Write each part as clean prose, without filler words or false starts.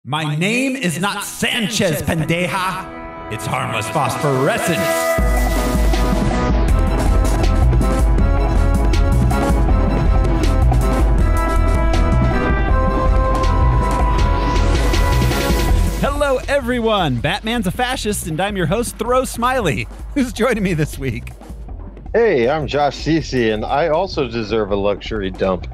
My name is not Sanchez, pendeja. It's Harmless Phosphorescence. Hello, everyone. Batman's a fascist, and I'm your host, Thoreau Smiley. Who's joining me this week? Hey, I'm Josh Cece, and I also deserve a luxury dump.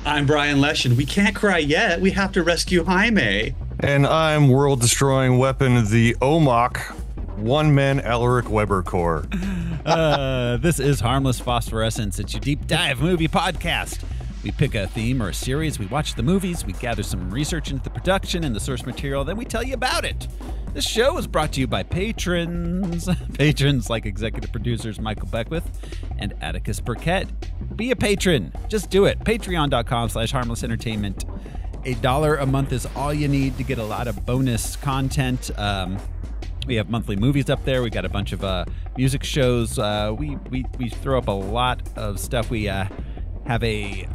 I'm Brian Lesh, and we can't cry yet. We have to rescue Jaime. And I'm world-destroying weapon, the OMOC, one-man Alaric Weber Corps. This is Harmless Phosphorescence. It's your deep dive movie podcast. We pick a theme or a series, we watch the movies, we gather some research into the production and the source material, then we tell you about it. This show is brought to you by patrons. Patrons like executive producers Michael Beckwith and Atticus Burkett. Be a patron. Just do it. Patreon.com/harmless entertainment. $1 a month is all you need to get a lot of bonus content. We have monthly movies up there. We got a bunch of music shows. We throw up a lot of stuff. We have a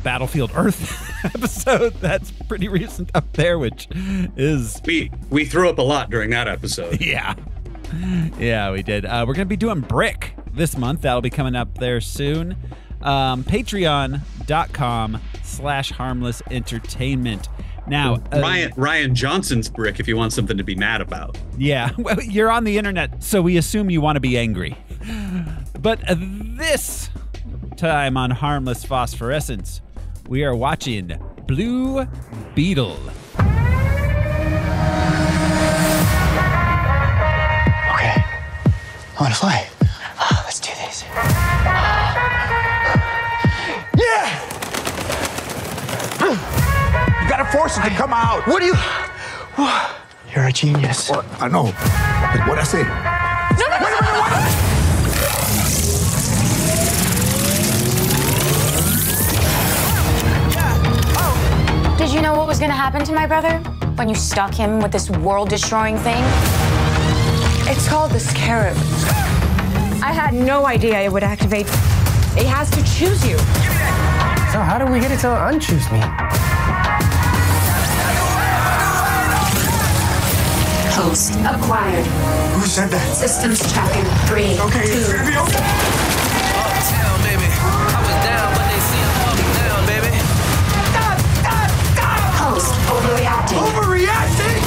Battlefield Earth episode that's pretty recent up there, which is... We threw up a lot during that episode. Yeah, we did. We're going to be doing Brick this month. That'll be coming up there soon. Patreon.com/harmless entertainment. Now, Ryan Johnson's Brick, if you want something to be mad about. Yeah, well, you're on the internet, so we assume you want to be angry. But this time on Harmless Phosphorescence, we are watching Blue Beetle. Okay, I want to fly. Let's do this. Yeah! You gotta force it to come out. What do you... You're a genius. Well, I know. But what'd I say? No! Wait. Did you know what was going to happen to my brother when you stuck him with this world-destroying thing? It's called the Scarab. I had no idea it would activate. It has to choose you. So how do we get it to unchoose me? Host acquired. Who said that? Systems checking. 3, Okay, 2. it's gonna be okay. Uptown, baby. I was down, but they see I'm up down, baby. Host overreacting. Overreacting?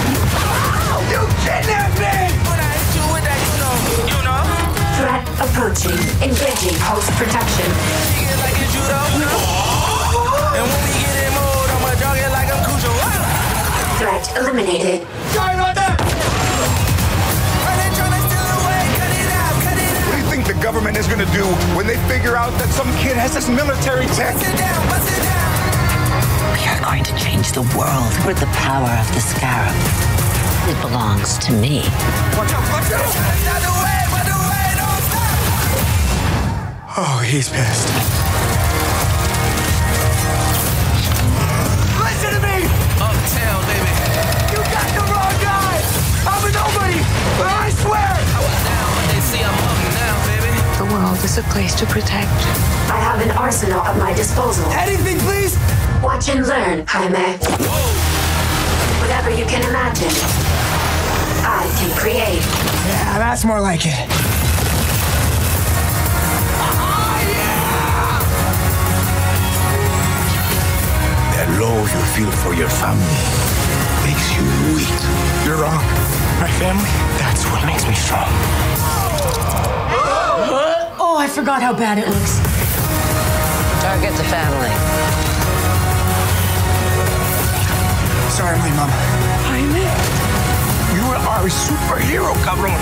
You kidnapped me! When I hit you with that, you know. Threat approaching. Engaging host protection. You get like a judo. And when we get in mode, I'ma jog it like I'm Cujo. Threat eliminated. Sorry about that! Are they trying to steal away? Cut it out. What do you think the government is gonna do when they figure out that some kid has this military tech? Bust it down. We are going to change the world with the power of the Scarab. It belongs to me. Watch out! Not the way, but the way don't stop. Oh, he's pissed. Listen to me! Uptown, baby. You got the wrong guy! I'm a nobody! But I swear! I was down, but they see I'm up down, baby. The world is a place to protect. I have an arsenal at my disposal. Anything, please? Watch and learn, Jaime. Whatever you can imagine, I can create. Yeah, that's more like it. That love you feel for your family makes you weak. You're wrong. My family, that's what makes me strong. Oh, I forgot how bad it looks. Target the family. Sorry, my mama. Jaime? You are a superhero, cabron.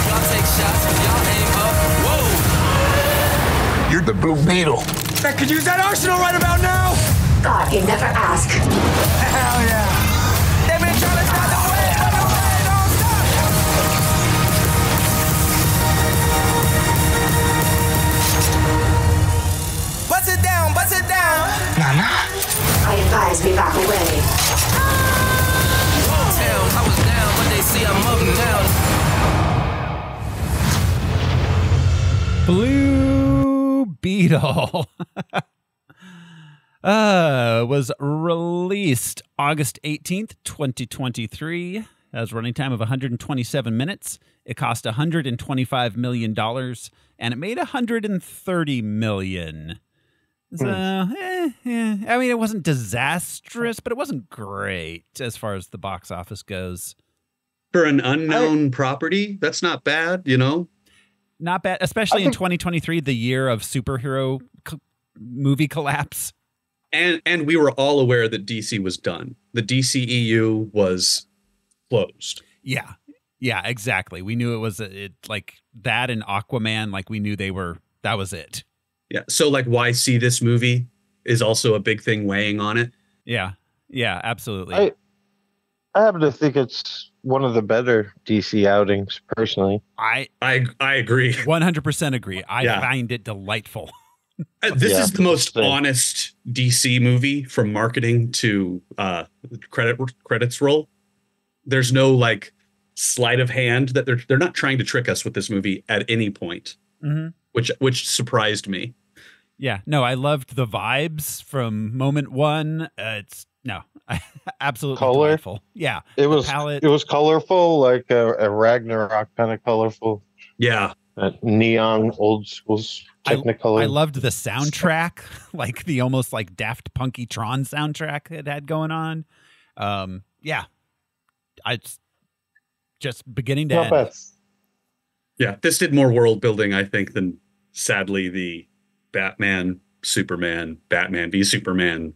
Y'all take shots, y'all aim up. Whoa. You're the Blue Beetle. I could use that arsenal right about now. God, you never ask. Hell yeah. They been trying to stop the way, but the way don't stop. Bust it down, bust it down. Nana? I advise we back away. Uptown, I was down, but they see I'm up now. Blue Beetle. Was released August 18th, 2023. Has a running time of 127 minutes. It cost $125 million, and it made $130 million. So, I mean, it wasn't disastrous, but it wasn't great as far as the box office goes. For an unknown property, that's not bad, you know? Not bad, especially in 2023, the year of superhero movie collapse. And we were all aware that DC was done. The DCEU was closed. Yeah, exactly. We knew it was like that and Aquaman. Like we knew that was it. Yeah. So like, why see this movie is also a big thing weighing on it. Yeah, absolutely. I happen to think it's one of the better DC outings, personally. I agree. 100% agree. I find it delightful. This is the most honest DC movie from marketing to credits roll. There's no like sleight of hand that they're not trying to trick us with this movie at any point, which surprised me. Yeah, no, I loved the vibes from moment one. Absolutely delightful. Yeah, it was colorful, like a Ragnarok kind of colorful. Yeah, neon, old school Technicolor. I loved the soundtrack, like the almost like Daft Punky Tron soundtrack it had going on. Yeah, I just beginning to end. Bad. Yeah, this did more world building, I think, than sadly the Batman, Superman, Batman v Superman,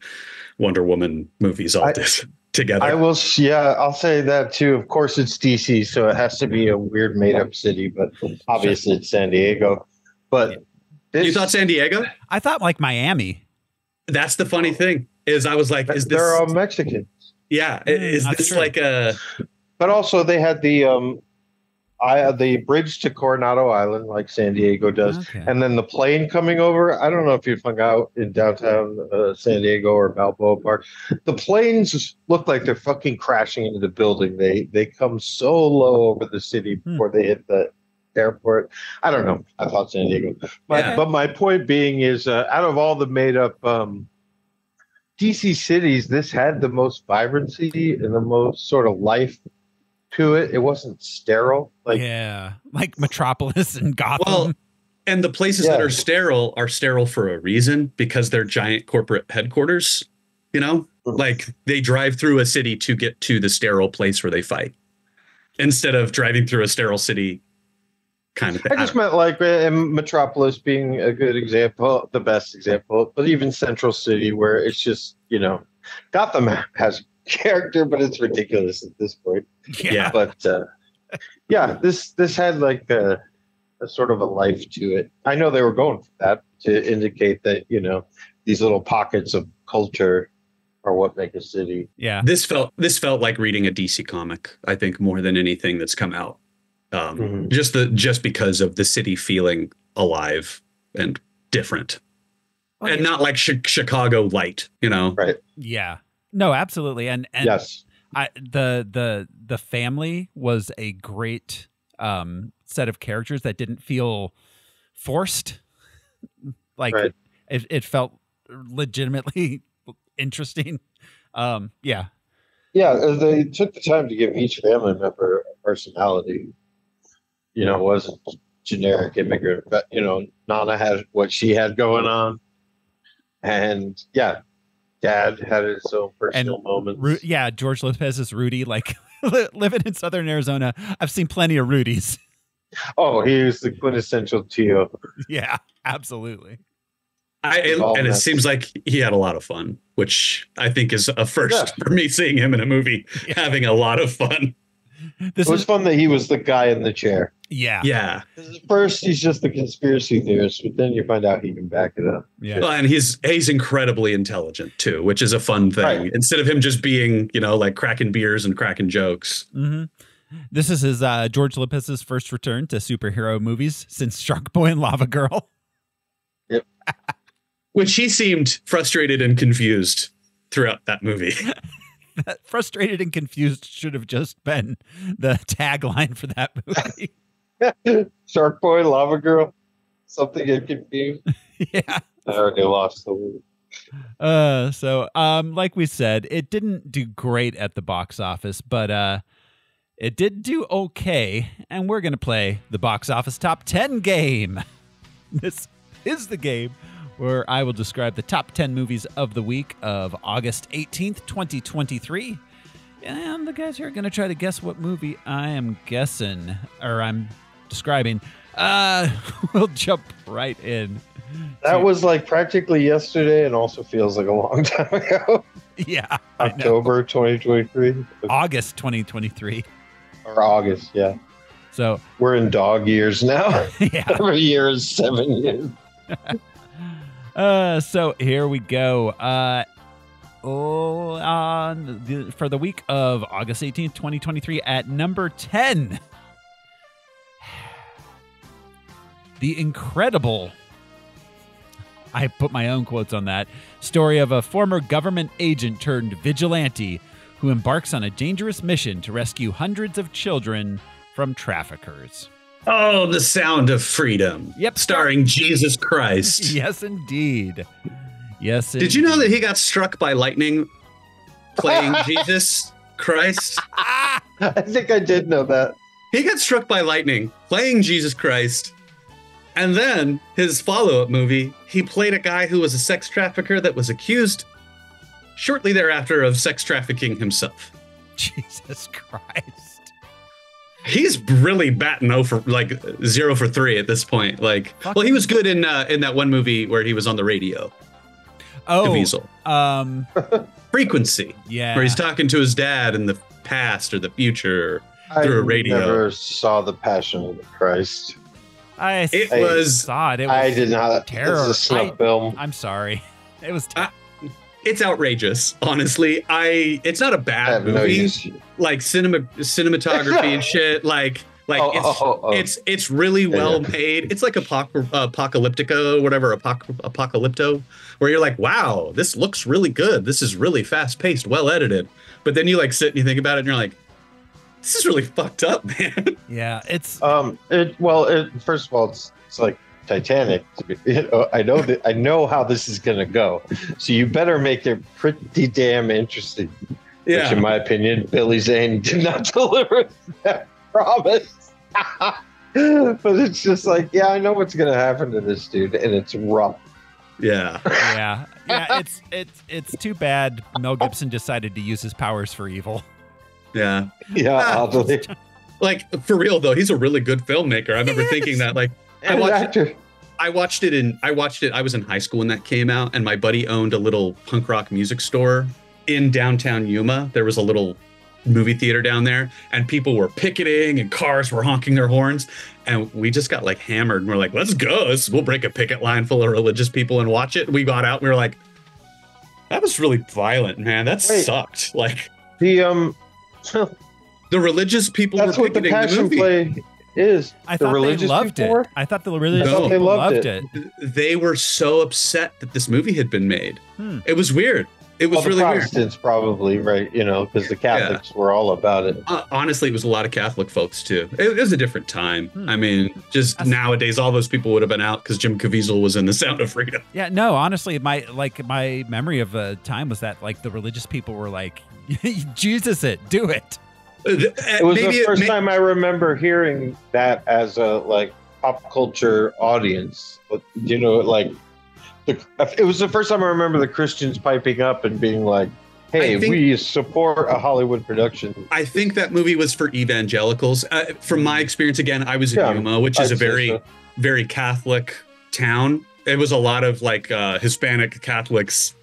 Wonder Woman movies all did together. I'll say that too. Of course, it's DC, so it has to be a weird made-up city, but obviously it's San Diego. But you thought San Diego? I thought like Miami. That's the funny thing is I was like, is this? They're all Mexican. Yeah, is this true. Like a? But also they had the bridge to Coronado Island, like San Diego does, and then the plane coming over. I don't know if you've hung out in downtown San Diego or Balboa Park. The planes look like they're fucking crashing into the building. They come so low over the city before they hit the airport. I don't know. I thought San Diego, but my point being is, out of all the made up DC cities, this had the most vibrancy and the most sort of life to it. It wasn't sterile, like Metropolis and Gotham. Well, and the places that are sterile for a reason, because they're giant corporate headquarters. You know, like they drive through a city to get to the sterile place where they fight, instead of driving through a sterile city. Kind of thing. I just meant like Metropolis being a good example, the best example, but even Central City, where it's just, you know, Gotham has character, but it's ridiculous at this point. Yeah. But this had like a sort of a life to it. I know they were going for that to indicate that, you know, these little pockets of culture are what make a city. Yeah. This felt like reading a DC comic, I think, more than anything that's come out. Just because of the city feeling alive and different, and not like Chicago light, you know? Right. Yeah. No, absolutely. And yes, the family was a great set of characters that didn't feel forced. Like it felt legitimately interesting. Yeah. They took the time to give each family member a personality. You know, it wasn't generic immigrant, but, you know, Nana had what she had going on. And Dad had his own personal moments. George Lopez's Rudy, like living in Southern Arizona, I've seen plenty of Rudies. Oh, he was the quintessential Tio. Yeah, absolutely. And it seems like he had a lot of fun, which I think is a first for me, seeing him in a movie, having a lot of fun. It was fun that he was the guy in the chair. Yeah. First, he's just the conspiracy theorist, but then you find out he can back it up. Yeah. Well, and he's incredibly intelligent too, which is a fun thing. Right. Instead of him just being, you know, like cracking beers and cracking jokes. Mm-hmm. This is his George Lopez's first return to superhero movies since Shark Boy and Lava Girl. Yep. Which he seemed frustrated and confused throughout that movie. That frustrated and confused should have just been the tagline for that movie. Shark Boy, Lava Girl, something get confused. Yeah. I already lost the word. Like we said, it didn't do great at the box office, but it did do okay, and we're going to play the box office top 10 game. This is the game where I will describe the top 10 movies of the week of August 18th, 2023. And the guys here are going to try to guess what movie I am guessing, or I'm describing. We'll jump right in. That was like practically yesterday and also feels like a long time ago. Yeah. October 2023. August 2023. Or August, yeah. So we're in dog years now. Yeah. Every year is 7 years. So here we go. For the week of August 18th, 2023, at number 10, The Incredible, I put my own quotes on that, story of a former government agent turned vigilante who embarks on a dangerous mission to rescue hundreds of children from traffickers. Oh, The Sound of Freedom. Yep. Starring Jesus Christ. Yes, indeed. Yes, Did you know that he got struck by lightning playing Jesus Christ? I think I did know that. He got struck by lightning playing Jesus Christ. And then his follow-up movie, he played a guy who was a sex trafficker that was accused shortly thereafter of sex trafficking himself. Jesus Christ. He's really batting 0 for 3 at this point. Well, he was good in that one movie where he was on the radio. Oh, Caviezel. Frequency. Yeah. Where he's talking to his dad in the past or the future through a radio. I never saw The Passion of the Christ. I did not. Terror. It's a snuff film. I'm sorry. It was. It's outrageous, honestly. It's not a bad movie. Like cinematography and shit. It's really well made. It's like Apocalyptico, whatever, Apocalypto, where you're like, wow, this looks really good. This is really fast paced, well edited. But then you sit and you think about it and you're like, this is really fucked up, man. Yeah, it's first of all, it's like Titanic. I know how this is gonna go, so you better make it pretty damn interesting. Yeah. Which, in my opinion, Billy Zane did not deliver that promise. But it's just like, yeah, I know what's gonna happen to this dude, and it's rough. Yeah. Yeah. It's too bad Mel Gibson decided to use his powers for evil. Yeah. For real though, he's a really good filmmaker. I remember thinking that. I watched it. I was in high school when that came out, and my buddy owned a little punk rock music store in downtown Yuma. There was a little movie theater down there, and people were picketing and cars were honking their horns, and we just got hammered, and we're like, let's go. We'll break a picket line full of religious people and watch it. We got out and we were like, that was really violent, man. That sucked. The religious people were picketing the Passion movie. Play is. I thought they loved it. I thought the religious people loved it. They were so upset that this movie had been made. It was weird. It was really weird. Protestants probably, right? Because the Catholics were all about it. Honestly, it was a lot of Catholic folks too. It was a different time. I mean, nowadays, all those people would have been out because Jim Caviezel was in The Sound of Freedom. Yeah, no, honestly, my memory of the time was that the religious people were like, Jesus, do it. It was the first time I remember hearing that as a pop culture audience. It was the first time I remember the Christians piping up and being like, hey, we support a Hollywood production. I think that movie was for evangelicals. From my experience, again, I was in Yuma, which is a very, very Catholic town. It was a lot of Hispanic Catholics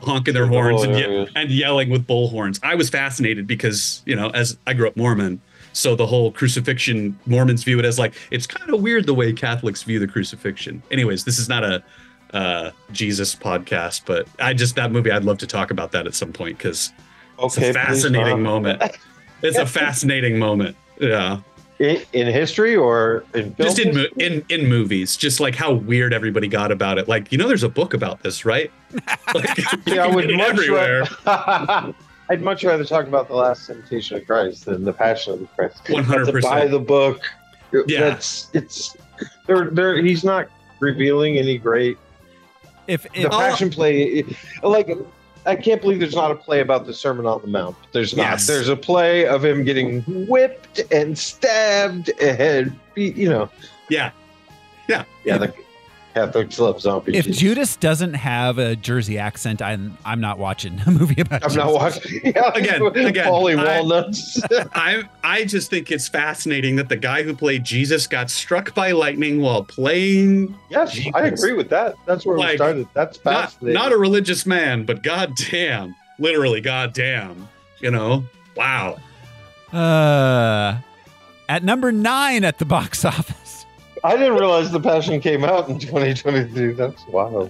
honking their horns and yelling with bullhorns. I was fascinated because, as I grew up Mormon, so the whole crucifixion, Mormons view it as it's kind of weird the way Catholics view the crucifixion. Anyways, this is not a Jesus podcast, but that movie, I'd love to talk about that at some point because it's a fascinating moment. It's a fascinating moment. Yeah. In history or in film? Just in movies, just how weird everybody got about it. There's a book about this, right? I would I'd much rather talk about The Last Temptation of Christ than The Passion of the Christ. 100%. Buy the book. Yeah. He's not revealing any great If the Passion Play, like, I can't believe there's not a play about the Sermon on the Mount. There's not. Yes. There's a play of him getting whipped and stabbed and Yeah. Yeah, the Catholics love zombie if Jesus. Judas doesn't have a Jersey accent, I'm not watching a movie about I'm Jesus. not watching. Yeah, Again, Paulie Walnuts. I just think it's fascinating that the guy who played Jesus got struck by lightning while playing. Yes, Jesus. I agree with that. That's where we started. That's fascinating. Not a religious man, but goddamn, literally goddamn. Wow. At number 9 at the box office. I didn't realize The Passion came out in 2023. That's wild.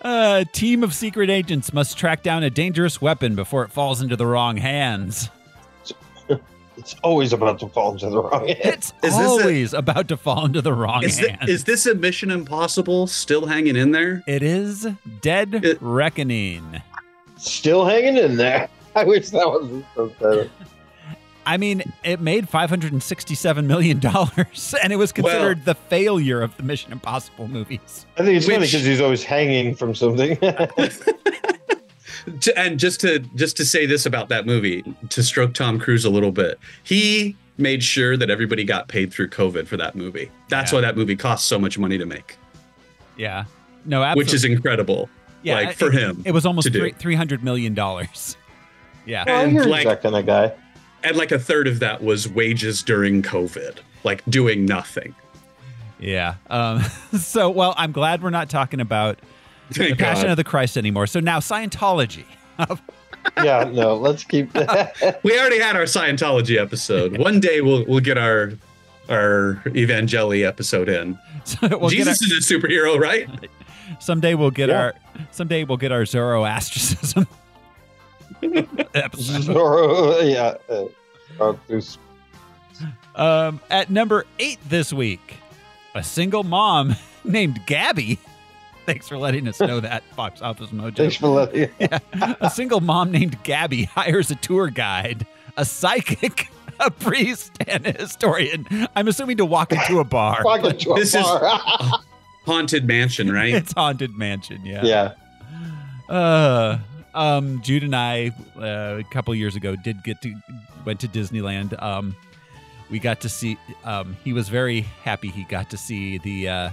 A team of secret agents must track down a dangerous weapon before it falls into the wrong hands. It's always about to fall into the wrong hands. It's always about to fall into the wrong hands. Is this a Mission Impossible still hanging in there? It is Dead Reckoning. Still hanging in there. I wish that was so better. I mean, it made $567 million, and it was considered the failure of the Mission Impossible movies. I think it's funny because he's always hanging from something. And just to say this about that movie, to stroke Tom Cruise a little bit, he made sure that everybody got paid through COVID for that movie. That's why that movie cost so much money to make. Yeah. No, absolutely. Which is incredible. Yeah, for him. It was almost $300 million. Yeah. Well, and you're that kind of guy. And like a third of that was wages during COVID, like doing nothing. Yeah. So, well, I'm glad we're not talking about the Passion of the Christ anymore. So now Scientology. Yeah, no, let's keep that. We already had our Scientology episode. One day we'll get our Evangeli episode in. So Jesus is a superhero, right? Someday we'll get our Zoroastrianism episode. At number 8 this week, a single mom named Gabby. Thanks for letting us know that, Box Office Mojo. Thanks for letting. Yeah. A single mom named Gabby hires a tour guide, a psychic, a priest, and a historian. I'm assuming to walk into a bar. This is Haunted Mansion, right? It's Haunted Mansion, yeah. Jude and I, a couple years ago, went to Disneyland. We got to see, he was very happy he got to see the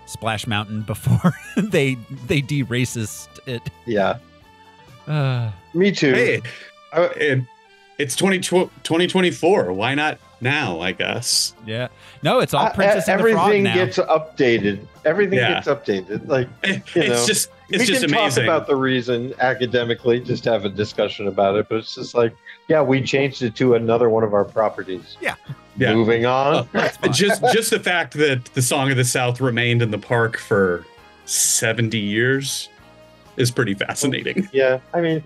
Splash Mountain before they de-racist it. Yeah. Me too. Hey, it's 2024. Why not now, I guess? Yeah. No, it's all Princess and the Frog everything now. gets updated. Everything gets updated. Like, it's just we can amazing. talk about the reason academically, just have a discussion about it. But it's just like, yeah, we changed it to another one of our properties. Yeah. Moving on. Just the fact that the Song of the South remained in the park for 70 years is pretty fascinating. Yeah, I mean,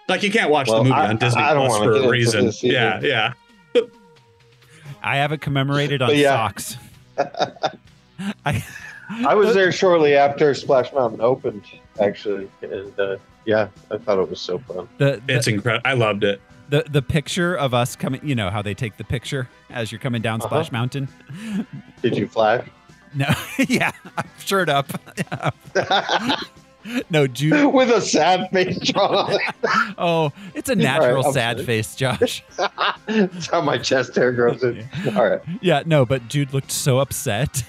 like you can't watch the movie on Disney Plus for a reason. Yeah. I have it commemorated on socks. I was there shortly after Splash Mountain opened, actually, and I thought it was so fun. It's incredible. I loved it. The picture of us coming, you know how they take the picture as you're coming down Splash Mountain. Did you flash? No, yeah, shirt up. No, Jude with a sad face drawn on it. Oh, it's a natural sad face, Josh. That's how my chest hair grows in. All right. Yeah, no, but Jude looked so upset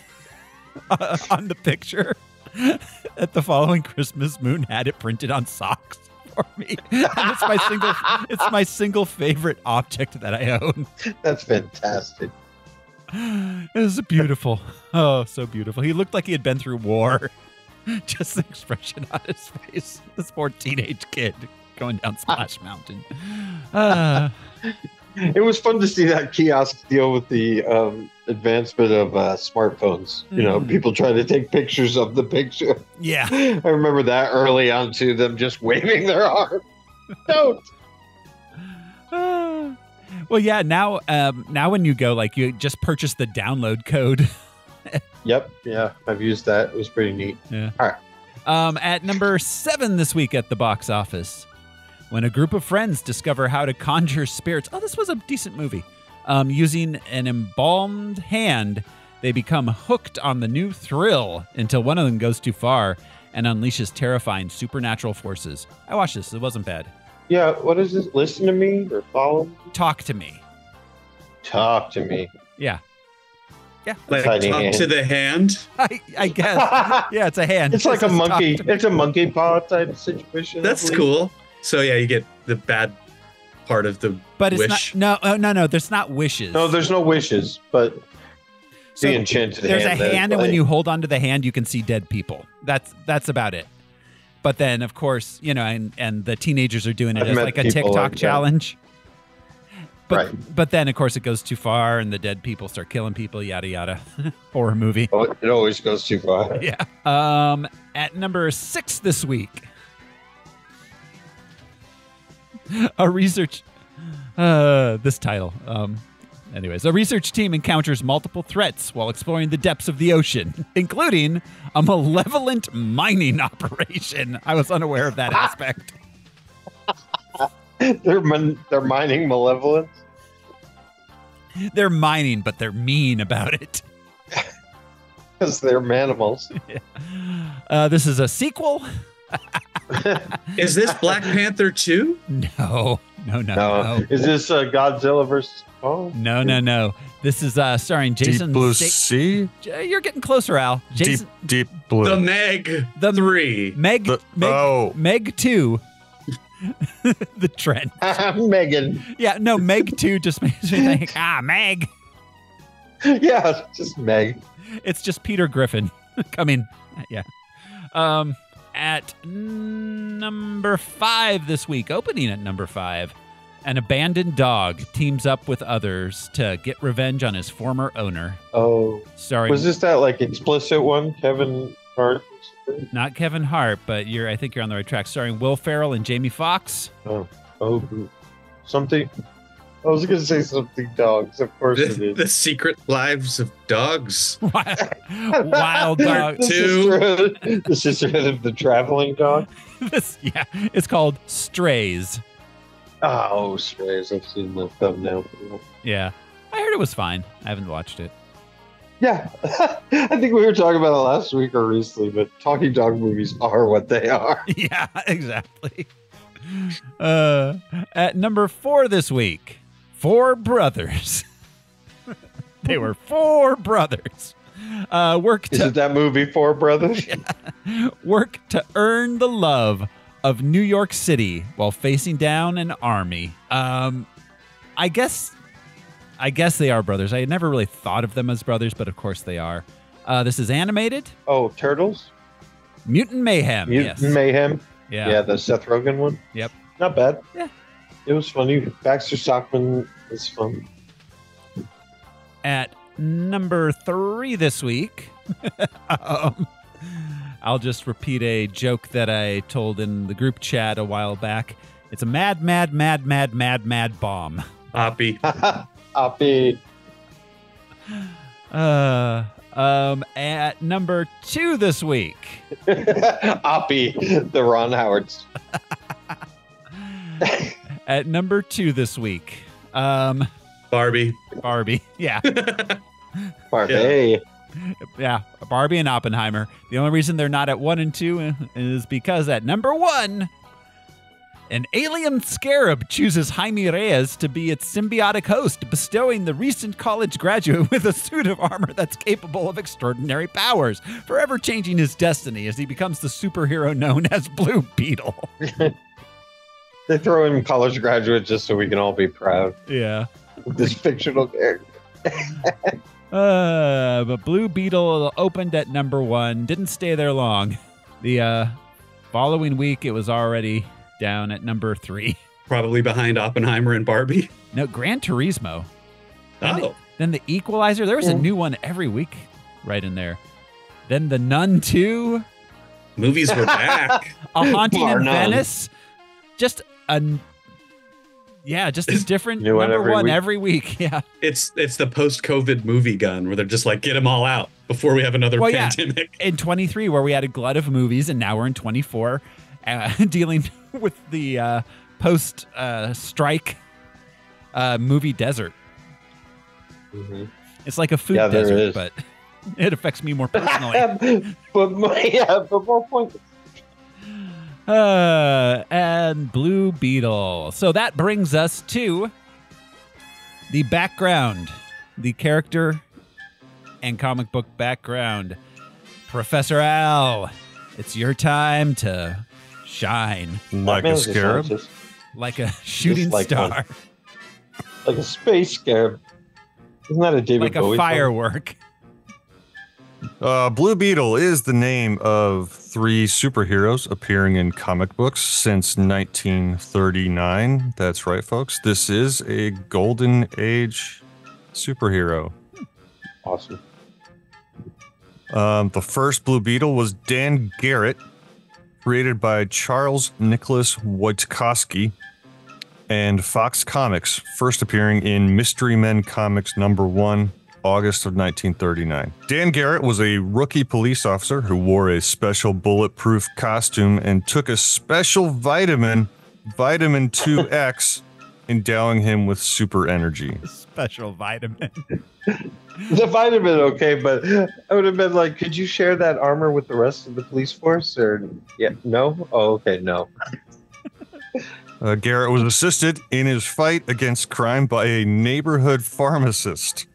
on the picture that the following Christmas Moon had it printed on socks for me. And it's my single favorite object that I own. That's fantastic. It was beautiful. Oh, so beautiful. He looked like he had been through war. Just the expression on his face. This poor teenage kid going down Splash Mountain. It was fun to see that kiosk deal with the advancement of smartphones. You know, people trying to take pictures of the picture. Yeah. I remember that early on too, them just waving their arm. Don't. Well, yeah, now when you go, like, you just purchase the download code. Yep. Yeah, I've used that. It was pretty neat. Yeah. All right. At number 7 this week at the box office, when a group of friends discover how to conjure spirits. Oh, this was a decent movie. Using an embalmed hand, They become hooked on the new thrill until one of them goes too far and unleashes terrifying supernatural forces. I watched this. It wasn't bad. Yeah, what is this? Listen to me or follow me? Talk to me. Talk to me. Yeah. Yeah. Like talk to the hand? I guess. Yeah, it's a hand. It's like a monkey. It's a monkey paw type situation. That's cool. So yeah, you get the bad part of the but it's wish. Not, no. There's not wishes. No, there's no wishes, but the enchanted there's hand. There's a hand, and when you hold onto the hand, you can see dead people. That's about it. But then, of course, and the teenagers are doing it as like a TikTok challenge. But then, of course, it goes too far, and the dead people start killing people. Yada yada. Horror movie. Oh, it always goes too far. Yeah. At number 6 this week, a research. This title. Anyways, a research team encounters multiple threats while exploring the depths of the ocean, including a malevolent mining operation. I was unaware of that aspect. They're mining malevolence. They're mining, but they're mean about it. Because they're manimals. Yeah. This is a sequel. Is this Black Panther 2? No. Is this Godzilla versus Kong? No. This is starring Jason. Deep Blue Sea? You're getting closer, Al. Jason, Deep Blue. The Meg 3. Meg 2. The trend. Megan. Yeah, no, Meg 2 just makes me think, Meg. Yeah, just Meg. It's just Peter Griffin coming. Yeah. At number 5 this week, opening at number 5, an abandoned dog teams up with others to get revenge on his former owner. Oh. Sorry. Was this that like explicit one, Kevin Hart? Not Kevin Hart, but I think you're on the right track. Starring Will Ferrell and Jamie Foxx. Oh, something. I was going to say something dogs. Of course it is. The Secret Lives of Dogs. Wild Dog 2. The Sisterhood of the Traveling Dog. It's called Strays. Oh, Strays. I've seen the thumbnail. Yeah. I heard it was fine. I haven't watched it. Yeah. I think we were talking about it last week or recently, but talking dog movies are what they are. Yeah, exactly. At number 4 this week, 4 brothers. They were 4 brothers. Is it that movie, 4 Brothers? Yeah. Work to earn the love of New York City while facing down an army. I guess they are brothers. I had never really thought of them as brothers, but of course they are. This is animated. Oh, Turtles? Mutant Mayhem. Mutant Mayhem. Yeah, the Seth Rogen one. Yep. Not bad. Yeah. It was funny. Baxter Stockman is fun. At number 3 this week, I'll just repeat a joke that I told in the group chat a while back. It's a mad bomb. Oppie. Oppie. At number 2 this week. Oppie, the Ron Howards. At number 2 this week. Barbie. Yeah. Barbie. Yeah, Barbie and Oppenheimer. The only reason they're not at 1 and 2 is because at number 1, an alien scarab chooses Jaime Reyes to be its symbiotic host, bestowing the recent college graduate with a suit of armor that's capable of extraordinary powers, forever changing his destiny as he becomes the superhero known as Blue Beetle. They throw in college graduate just so we can all be proud. Yeah. With this fictional character. But Blue Beetle opened at number 1, didn't stay there long. The following week, it was already down at number 3. Probably behind Oppenheimer and Barbie. No, Gran Turismo. Oh. Then the Equalizer. There was a new one every week right in there. Then the Nun 2. Movies were back. A Haunting in Venice. Just a different number one every week. Yeah. It's the post-COVID movie gun where they're just like, get them all out before we have another pandemic. Yeah. In 23, where we had a glut of movies, and now we're in 24, dealing with the post-strike movie desert. Mm-hmm. It's like a food desert, but it affects me more personally. but more pointless. And Blue Beetle. So that brings us to the background, the character and comic book background. Professor Al, it's your time to shine. Like a scarab? Like a shooting star. Like a space scarab. Isn't that a David Bowie Like a firework. Blue Beetle is the name of 3 superheroes appearing in comic books since 1939. That's right, folks. This is a golden age superhero. Awesome. The first Blue Beetle was Dan Garrett, created by Charles Nicholas Wojtkowski and Fox Comics, first appearing in Mystery Men Comics #1, August of 1939. Dan Garrett was a rookie police officer who wore a special bulletproof costume and took a special vitamin 2X, endowing him with super energy. Special vitamin. The vitamin, okay, but I would have been like, could you share that armor with the rest of the police force? Or, yeah, no? Oh, okay, no. Garrett was assisted in his fight against crime by a neighborhood pharmacist.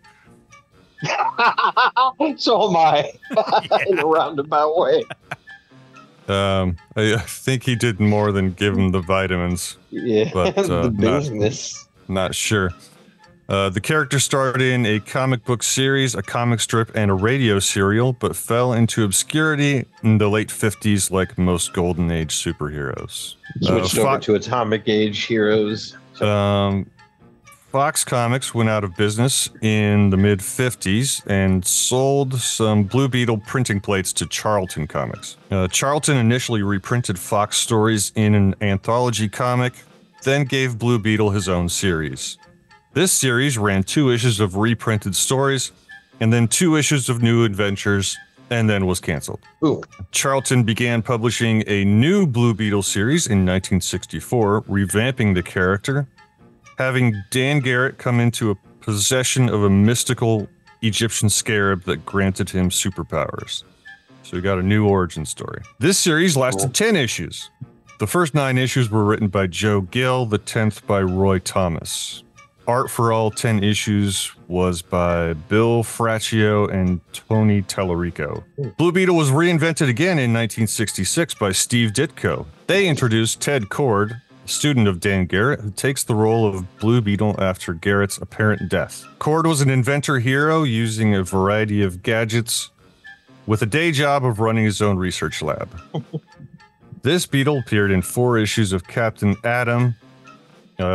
So am I, in a roundabout way. I think he did more than give him the vitamins. Yeah, but, the business. Not sure. The character starred in a comic book series, a comic strip, and a radio serial, but fell into obscurity in the late 50s like most Golden Age superheroes. Switched over to Atomic Age heroes. Fox Comics went out of business in the mid-50s and sold some Blue Beetle printing plates to Charlton Comics. Charlton initially reprinted Fox stories in an anthology comic, then gave Blue Beetle his own series. This series ran 2 issues of reprinted stories, and then 2 issues of new adventures, and then was canceled. Ooh. Charlton began publishing a new Blue Beetle series in 1964, revamping the character, having Dan Garrett come into a possession of a mystical Egyptian scarab that granted him superpowers. So we got a new origin story. This series lasted 10 issues. The first 9 issues were written by Joe Gill, the 10th by Roy Thomas. Art for all 10 issues was by Bill Fraccio and Tony Tallarico. Blue Beetle was reinvented again in 1966 by Steve Ditko. They introduced Ted Cord, a student of Dan Garrett, who takes the role of Blue Beetle after Garrett's apparent death. Cord was an inventor hero using a variety of gadgets with a day job of running his own research lab. This Beetle appeared in 4 issues of Captain Atom,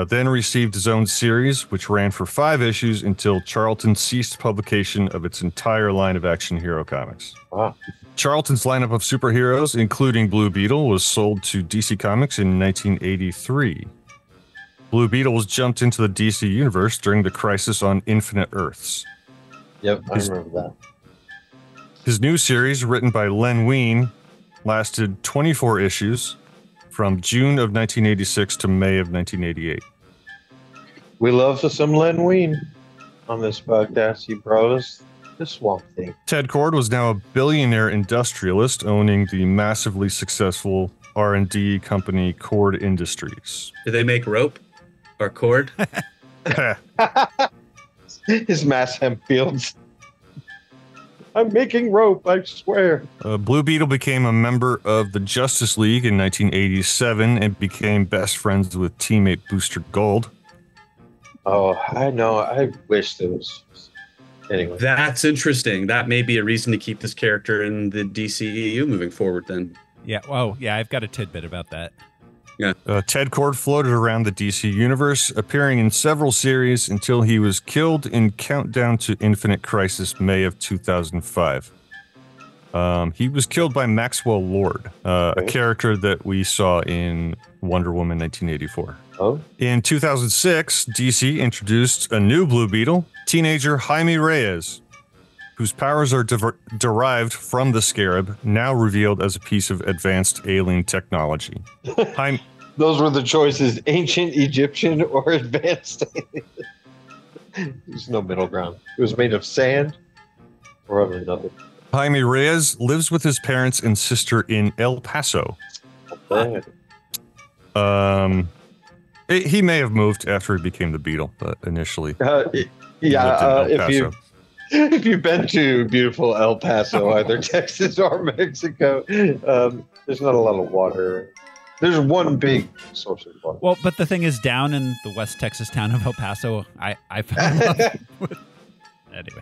then received his own series, which ran for 5 issues until Charlton ceased publication of its entire line of action hero comics. Wow. Charlton's lineup of superheroes, including Blue Beetle, was sold to DC Comics in 1983. Blue Beetle was jumped into the DC universe during the Crisis on Infinite Earths. Yep, I remember that. His new series, written by Len Wein, lasted 24 issues from June of 1986 to May of 1988. We love some Len Wein on this podcast. He brought us the Swamp Thing. Ted Cord was now a billionaire industrialist owning the massively successful R&D company Cord Industries. Do they make rope or cord? His mass hemp fields. I'm making rope, I swear. Blue Beetle became a member of the Justice League in 1987 and became best friends with teammate Booster Gold. Oh, I know. I wish there was. Anyway. That's interesting. That may be a reason to keep this character in the DCEU moving forward then. Yeah, well, yeah, I've got a tidbit about that. Yeah. Ted Cord floated around the DC universe, appearing in several series until he was killed in Countdown to Infinite Crisis, May of 2005. He was killed by Maxwell Lord, a character that we saw in Wonder Woman 1984. Oh. In 2006, DC introduced a new Blue Beetle, teenager Jaime Reyes, whose powers are derived from the scarab, now revealed as a piece of advanced alien technology. Those were the choices, ancient Egyptian or advanced alien. There's no middle ground. It was made of sand or of another. Jaime Reyes lives with his parents and sister in El Paso. He may have moved after he became the Beetle, but initially, if you've been to beautiful El Paso, either Texas or Mexico, there's not a lot of water. There's one big source of water. Well, but the thing is, down in the West Texas town of El Paso, I found anyway.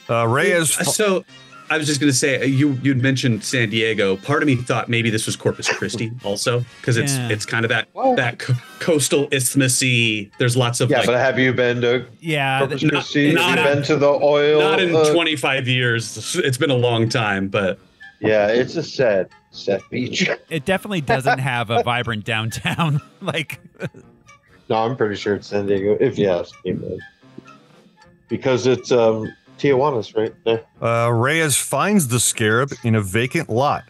Reyes. So I was just going to say, you'd mentioned San Diego. Part of me thought maybe this was Corpus Christi also, because it's kind of that coastal isthmus-y. There's lots of but have you been to Corpus Christi? Have you been to the oil? Not in 25 years. It's been a long time, but yeah, it's a sad beach. It definitely doesn't have a vibrant downtown. No, I'm pretty sure it's San Diego. If you ask me, because it's Tijuana's right there. Reyes finds the scarab in a vacant lot,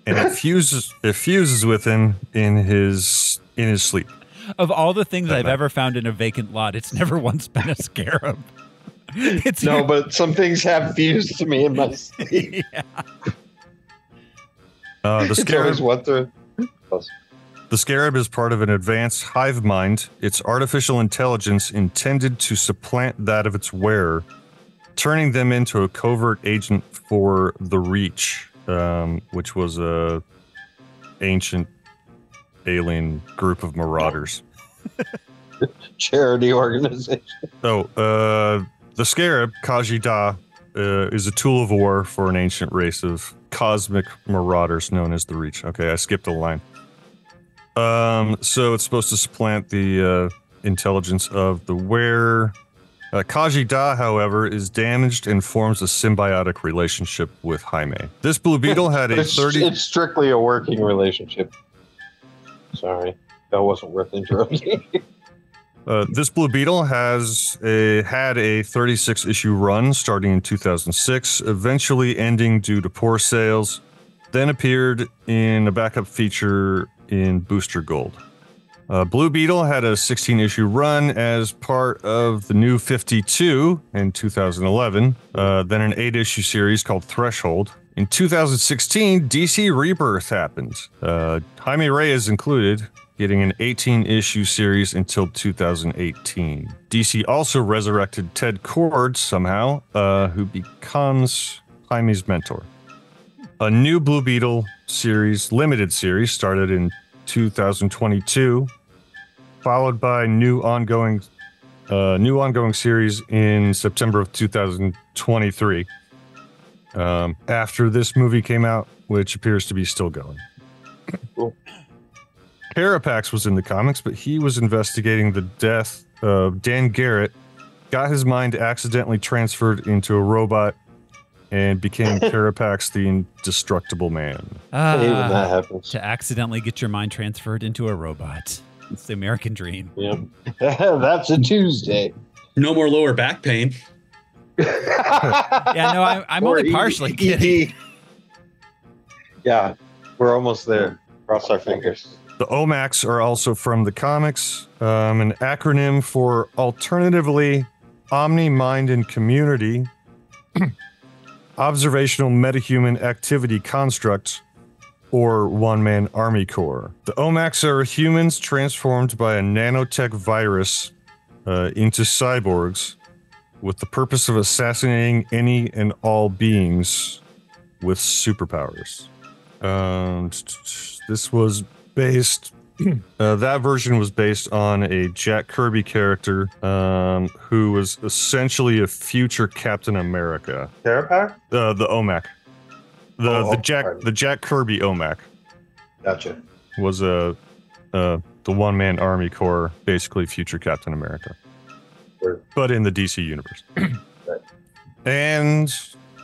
and it fuses with him in his sleep. Of all the things I've ever found in a vacant lot, it's never once been a scarab. But some things have fused to me in my sleep. The scarab is part of an advanced hive mind. It's artificial intelligence intended to supplant that of its wearer, turning them into a covert agent for the Reach, which was a ancient alien group of marauders. Charity organization. The scarab, Khajiit, is a tool of war for an ancient race of cosmic marauders known as the Reach. Okay, I skipped a line. So it's supposed to supplant the intelligence of the wearer. Khajiit, however, is damaged and forms a symbiotic relationship with Jaime. This Blue Beetle had It's strictly a working relationship. Sorry, that wasn't worth interrupting. This Blue Beetle had a 36-issue run starting in 2006, eventually ending due to poor sales, then appeared in a backup feature in Booster Gold. Blue Beetle had a 16-issue run as part of the New 52 in 2011, then an 8-issue series called Threshold. In 2016, DC Rebirth happened. Jaime Reyes included, getting an 18-issue series until 2018. DC also resurrected Ted Kord somehow, who becomes Jaime's mentor. A new Blue Beetle series, limited series, started in 2022, followed by new ongoing series in September of 2023. After this movie came out, which appears to be still going. Cool. Carapax was in the comics, but he was investigating the death of Dan Garrett, got his mind accidentally transferred into a robot, and became Carapax the Indestructible Man. I hate when that happens. To accidentally get your mind transferred into a robot. It's the American dream. Yep. That's a Tuesday. No more lower back pain. Yeah, no, I'm only partially kidding. Yeah, we're almost there. Cross our fingers. The OMACs are also from the comics, an acronym for Alternatively Omni Mind and Community Observational Metahuman Activity Construct, or One-Man Army Corps. The OMACs are humans transformed by a nanotech virus into cyborgs with the purpose of assassinating any and all beings with superpowers. This was based... that version was based on a Jack Kirby character who was essentially a future Captain America. Carapax? The OMAC. The Jack Kirby OMAC. Gotcha. Was the one-man army corps, basically future Captain America. Sure. But in the DC universe. Right. And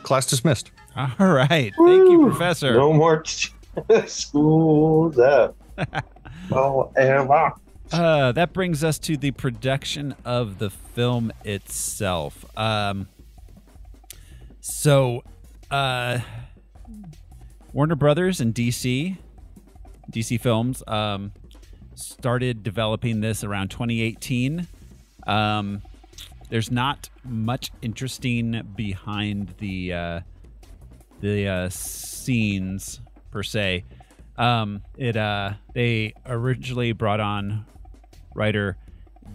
class dismissed. All right. Thank you, Professor. No more school's out. That brings us to the production of the film itself. Warner Brothers and DC Films started developing this around 2018. There's not much interesting behind the scenes per se. They originally brought on writer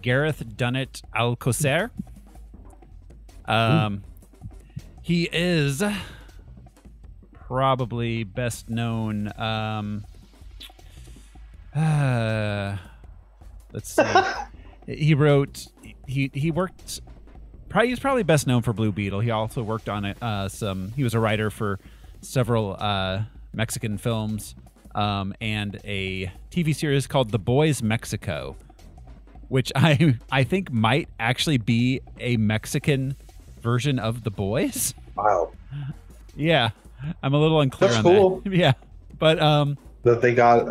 Gareth Dunnett Alcocer. He is probably best known. Let's see. He wrote. He worked. He's probably best known for Blue Beetle. He also worked on some. He was a writer for several Mexican films and a TV series called The Boys Mexico, which I think might actually be a Mexican version of The Boys. Wow. Yeah, I'm a little unclear that's on cool. that. Yeah, but that they got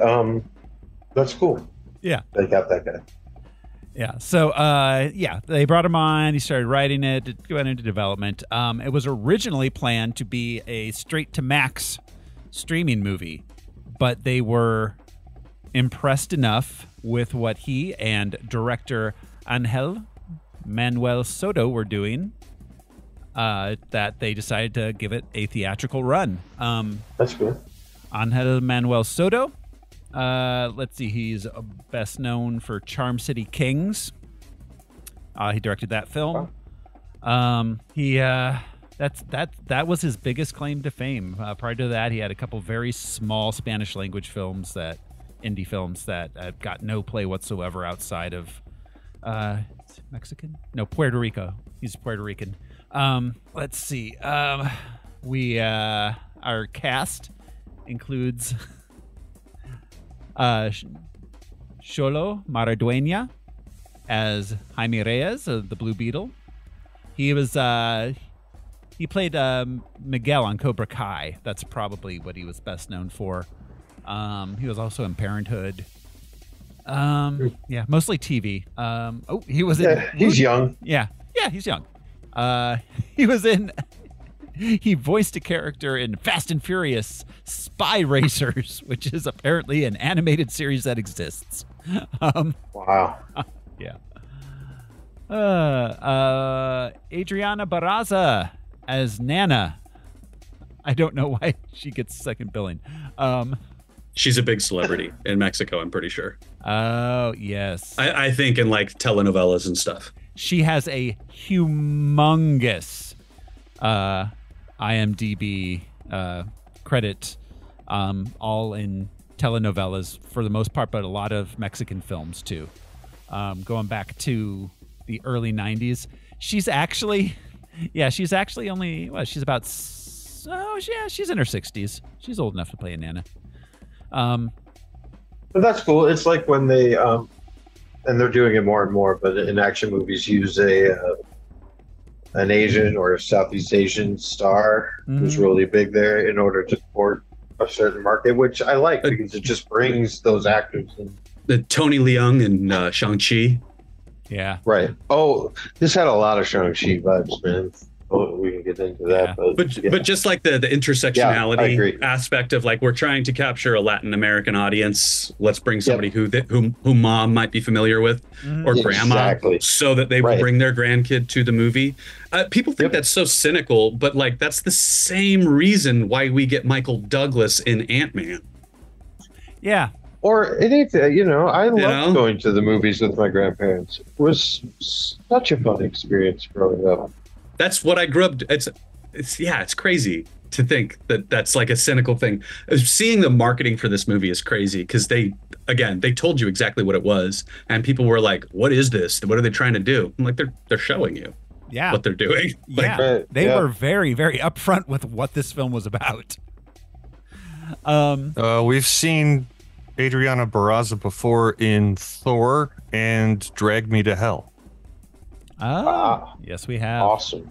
that's cool. Yeah, they got that guy. Yeah. So, they brought him on. He started writing it. It went into development. It was originally planned to be a straight-to-Max streaming movie, but they were impressed enough with what he and director Angel Manuel Soto were doing that they decided to give it a theatrical run. That's good. Angel Manuel Soto. Let's see. He's best known for Charm City Kings. He directed that film. That was his biggest claim to fame. Prior to that, he had a couple very small Spanish language films indie films that got no play whatsoever outside of Mexican? No, Puerto Rico. He's Puerto Rican. Let's see. Our cast includes Xolo Maradueña as Jaime Reyes, the Blue Beetle. He played Miguel on Cobra Kai. That's probably what he was best known for. He was also in Parenthood. Mostly TV. He was in. He's young. Yeah, he's young. He voiced a character in Fast and Furious Spy Racers, which is apparently an animated series that exists. Wow. Yeah. Adriana Barraza as Nana. I don't know why she gets second billing. She's a big celebrity in Mexico, I'm pretty sure. Oh, yes. I think in like telenovelas and stuff. She has a humongous IMDb credit, all in telenovelas for the most part, but a lot of Mexican films too. Going back to the early 90s. She's actually only, she's about, she's in her 60s. She's old enough to play a Nana. But that's cool. It's like when they, and they're doing it more and more, but in action movies use an Asian or a Southeast Asian star who's really big there in order to support a certain market, which I like because it just brings those actors in. The Tony Leung and Shang-Chi. Yeah. Right. Oh, this had a lot of Shang-Chi vibes, man. Oh, we can get into that. But just like the intersectionality aspect of like, we're trying to capture a Latin American audience. Let's bring somebody whom mom might be familiar with or grandma so that they will bring their grandkid to the movie. People think that's so cynical, but like that's the same reason why we get Michael Douglas in Ant-Man. Yeah. Or anything, I loved going to the movies with my grandparents. It was such a fun experience growing up. That's what I grew up. It's crazy to think that that's like a cynical thing. Seeing the marketing for this movie is crazy because they told you exactly what it was, and people were like, "What is this? What are they trying to do?" I'm like, "They're showing you, what they're doing." They were very, very upfront with what this film was about. We've seen Adriana Barraza before in Thor and Drag Me to Hell. Oh, yes, we have. Awesome.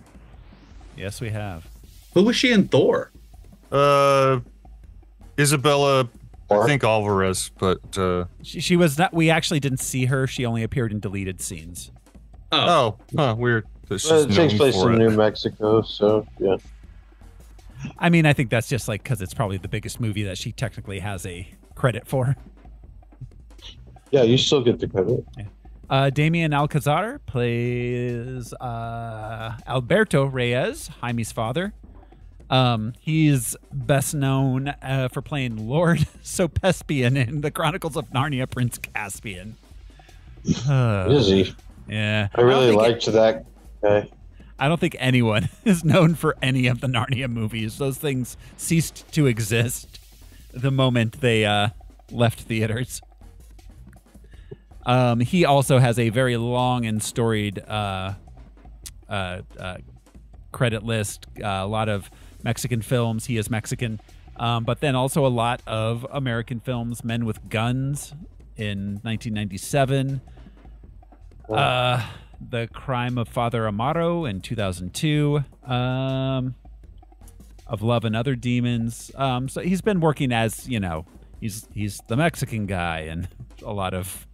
Yes, we have. Who was she in Thor? Isabella, I think Alvarez, but she was not. We actually didn't see her. She only appeared in deleted scenes. Weird. It takes place in New Mexico, so yeah. I mean, I think that's just like because it's probably the biggest movie that she technically has a credit for. Yeah, you still get the credit. Yeah. Damien Alcazar plays Alberto Reyes, Jaime's father. He's best known for playing Lord Sopespian in the Chronicles of Narnia, Prince Caspian. Is he? Yeah. I really liked that guy. I don't think anyone is known for any of the Narnia movies. Those things ceased to exist the moment they left theaters. He also has a very long and storied credit list. A lot of Mexican films. He is Mexican. But then also a lot of American films. Men with Guns in 1997. The Crime of Father Amaro in 2002. Of Love and Other Demons. So he's been working as, he's the Mexican guy in a lot of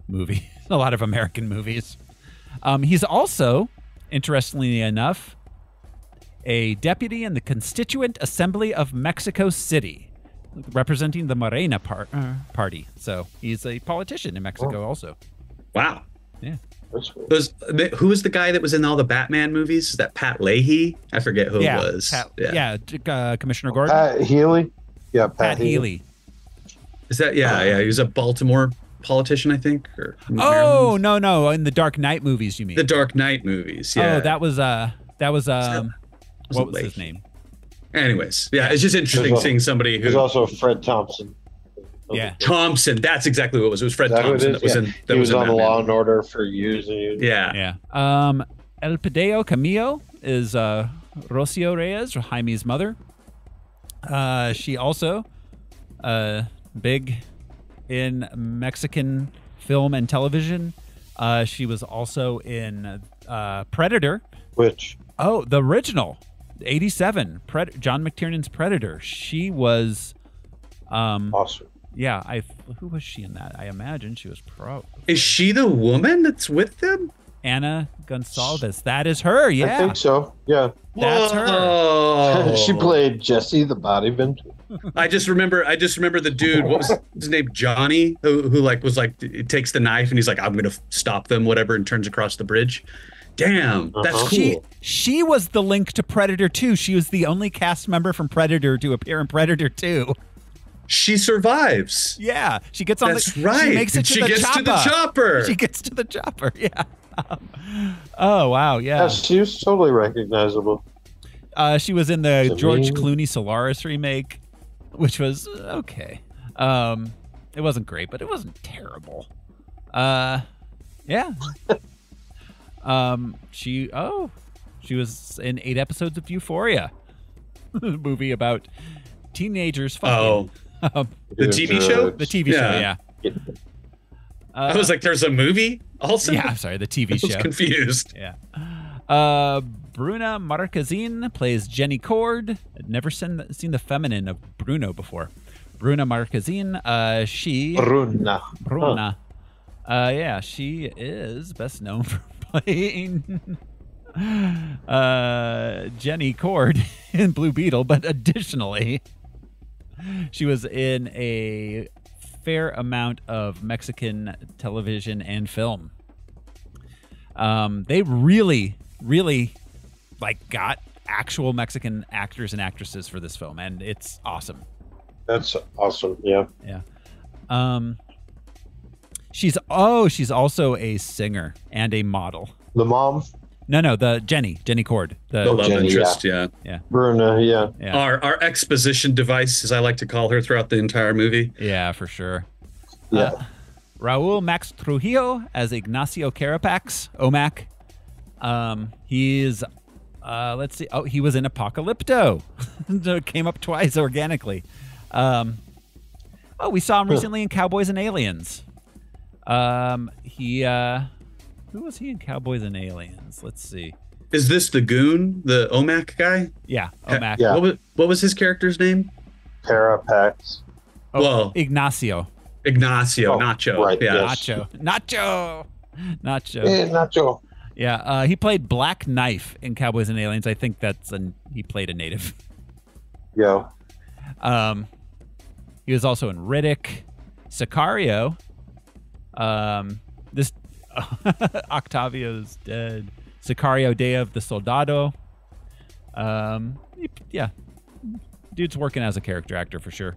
movies, a lot of American movies. He's also, interestingly enough, a deputy in the Constituent Assembly of Mexico City, representing the Morena party. So he's a politician in Mexico also. Wow. Yeah. Who was the guy that was in all the Batman movies? Is that Pat Leahy? I forget who it was. Commissioner Gordon. Pat Healy. Yeah, Pat Healy. Is that? Yeah. He was a Baltimore politician, I think. Or no, in the Dark Knight movies, you mean? The Dark Knight movies. Yeah. Oh, that was what was his name? Anyways, yeah, it's just interesting seeing somebody who. There's also Fred Thompson. Yeah, Thompson. That's exactly what it was. It was Fred Thompson that was in. He was on Law and Order for years and years. Yeah. El Pideo Camillo is Rocio Reyes, Jaime's mother. She also big in Mexican film and television. She was also in Predator. Which? Oh, the original, 87. John McTiernan's Predator. She was. Awesome. Yeah, who was she in that? I imagine she was Is she the woman that's with them? Anna Gonsalves. That is her. Yeah, I think so. Yeah, that's her. She played Jesse the Body Bender. I just remember the dude. What was his name? Johnny, who takes the knife and he's like, I'm gonna stop them, whatever, and turns across the bridge. Damn, that's cool. She was the link to Predator 2. She was the only cast member from Predator to appear in Predator 2. She survives. Yeah, she gets on. That's right. She makes it to the chopper. She gets to the chopper. Yeah. Oh wow. Yeah. She was totally recognizable. She was in the George Clooney Solaris remake, which was okay. It wasn't great, but it wasn't terrible. Yeah. She was in 8 episodes of Euphoria, a movie about teenagers fucking. The TV show? The TV show, yeah. I was like, there's a movie also? Yeah, I'm sorry, the TV show. I was confused. Yeah. Bruna Marquezine plays Jenny Cord. I'd never seen the feminine of Bruno before. Bruna Marquezine, Bruna. Yeah, she is best known for playing Jenny Cord in Blue Beetle, but additionally, she was in a fair amount of Mexican television and film. They really got actual Mexican actors and actresses for this film, and it's awesome. That's awesome. Yeah. Yeah. She's also a singer and a model. The mom? No, the Jenny Cord. The love interest, yeah. Bruna, yeah. Our exposition device, as I like to call her throughout the entire movie. Yeah, for sure. Yeah. Raul Max Trujillo as Ignacio Carapax, OMAC. He's let's see. Oh, he was in Apocalypto. Came up twice organically. We saw him recently in Cowboys and Aliens. Who was he in Cowboys and Aliens? Let's see. Is this the goon, the OMAC guy? Yeah, OMAC. Yeah. What was his character's name? Carapax. Ignacio. Nacho. Right, yeah. yes. Nacho. Hey, Nacho. Yeah, he played Black Knife in Cowboys and Aliens. I think he played a native. Yeah. He was also in Riddick, Sicario. Octavio's dead. Sicario Day of the Soldado. Yeah. Dude's working as a character actor for sure.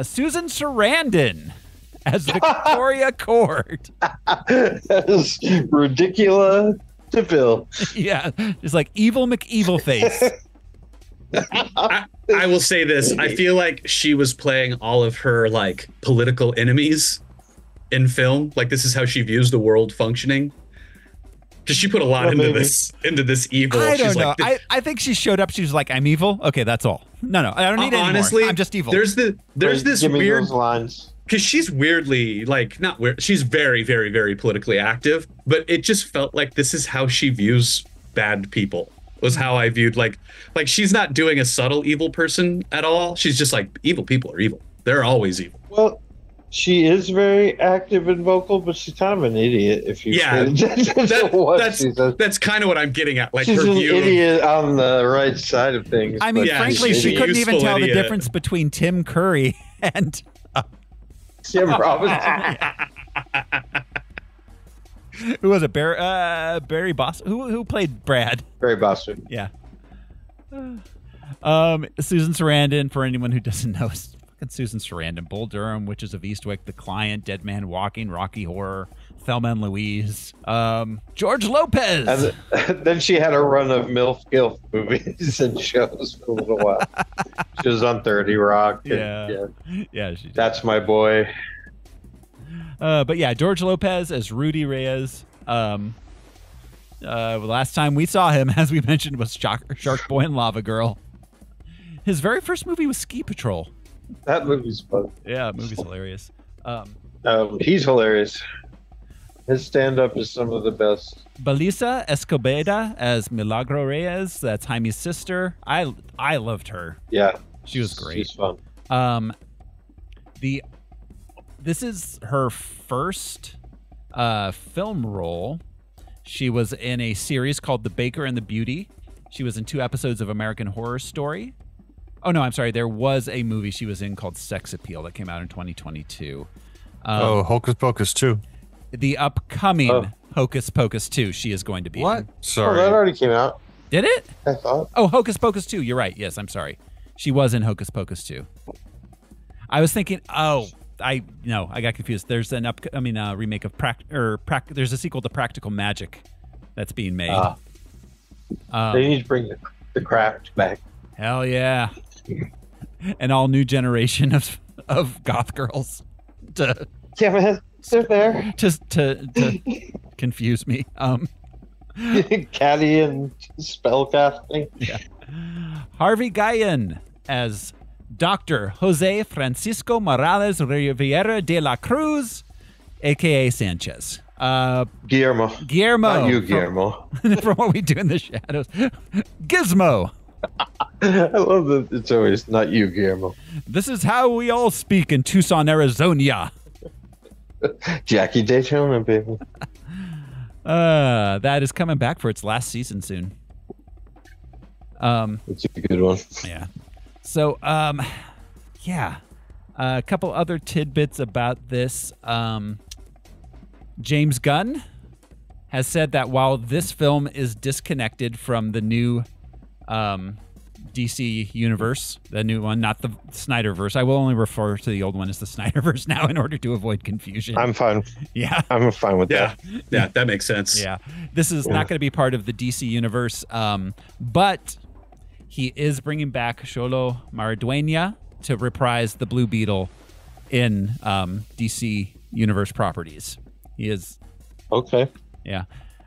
Susan Sarandon as Victoria Court. That's ridiculous to Bill. Yeah, just like evil McEvil face. I will say this. I feel like she was playing all of her like political enemies in film. Like this is how she views the world functioning. Because she put a lot into this evil. I don't know. I think she showed up. She was like, "I'm evil." Okay, that's all. No, I don't need it honestly, anymore. I'm just evil. There's this weird lines. Because she's weirdly like not weird. She's very, very, very politically active. But it just felt like this is how she views bad people. Was how I viewed like she's not doing a subtle evil person at all. She's just like evil people are evil. They're always evil. Well, she is very active and vocal, but she's kind of an idiot. If you that's kind of what I'm getting at. Like she's her an view idiot on the right side of things. I mean, frankly, she couldn't even tell the difference between Tim Curry and Tim Robinson. Who was it? Barry Boston. Who played Brad? Barry Boston. Yeah. Susan Sarandon, for anyone who doesn't know, is fucking Susan Sarandon. Bull Durham, Witches of Eastwick, The Client, Dead Man Walking, Rocky Horror, Thelma and Louise, George Lopez. And then she had a run of MILF Gilf movies and shows for a little while. She was on 30 Rock. And, yeah. She did. That's My Boy. But yeah, George Lopez as Rudy Reyes. Last time we saw him, as we mentioned, was Shark Boy and Lava Girl. His very first movie was Ski Patrol. That movie's fun. Yeah, movie's hilarious. He's hilarious. His stand-up is some of the best. Belisa Escobedo as Milagro Reyes. That's Jaime's sister. I loved her. Yeah, she was great. She's fun. This is her first film role. She was in a series called The Baker and the Beauty. She was in 2 episodes of American Horror Story. Oh, no, I'm sorry. There was a movie she was in called Sex Appeal that came out in 2022. Hocus Pocus 2. The upcoming Hocus Pocus 2 she is going to be in. Sorry. Oh, that already came out. Did it? I thought. Oh, Hocus Pocus 2. You're right. Yes, I'm sorry. She was in Hocus Pocus 2. I was thinking, I got confused. There's an remake of there's a sequel to Practical Magic that's being made. They need to bring the craft back. Hell yeah. An all new generation of goth girls to they're there. Just to confuse me. Caddy and spellcasting. Yeah. Harvey Guillen as Dr. Jose Francisco Morales Rivera de la Cruz, a.k.a. Sanchez. Guillermo. Not you, Guillermo. From What We Do in the Shadows. Gizmo. I love that it's always not you, Guillermo. This is how we all speak in Tucson, Arizona. Jackie Daytona, baby. That is coming back for its last season soon. It's a good one. Yeah. So, a couple other tidbits about this. James Gunn has said that while this film is disconnected from the new DC universe, the new one, not the Snyderverse. I will only refer to the old one as the Snyderverse now in order to avoid confusion. I'm fine. Yeah. I'm fine with that. Yeah, that makes sense. Yeah. This is not going to be part of the DC universe, but he is bringing back Xolo Maridueña to reprise the Blue Beetle in DC universe properties. He is. Okay. Yeah.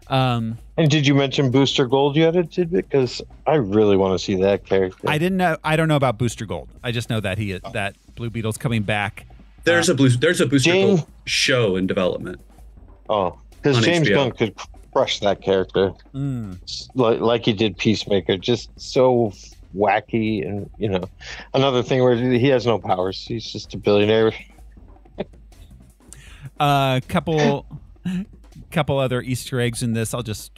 And did you mention Booster Gold yet, tidbit? Because I really want to see that character. I didn't know. I don't know about Booster Gold. I just know that that Blue Beetle's coming back. There's a Booster Gold show in development. Oh, because James Gunn could crush that character, like he did Peacemaker. Just so wacky, and another thing where he has no powers. He's just a billionaire. Couple other Easter eggs in this. I'll just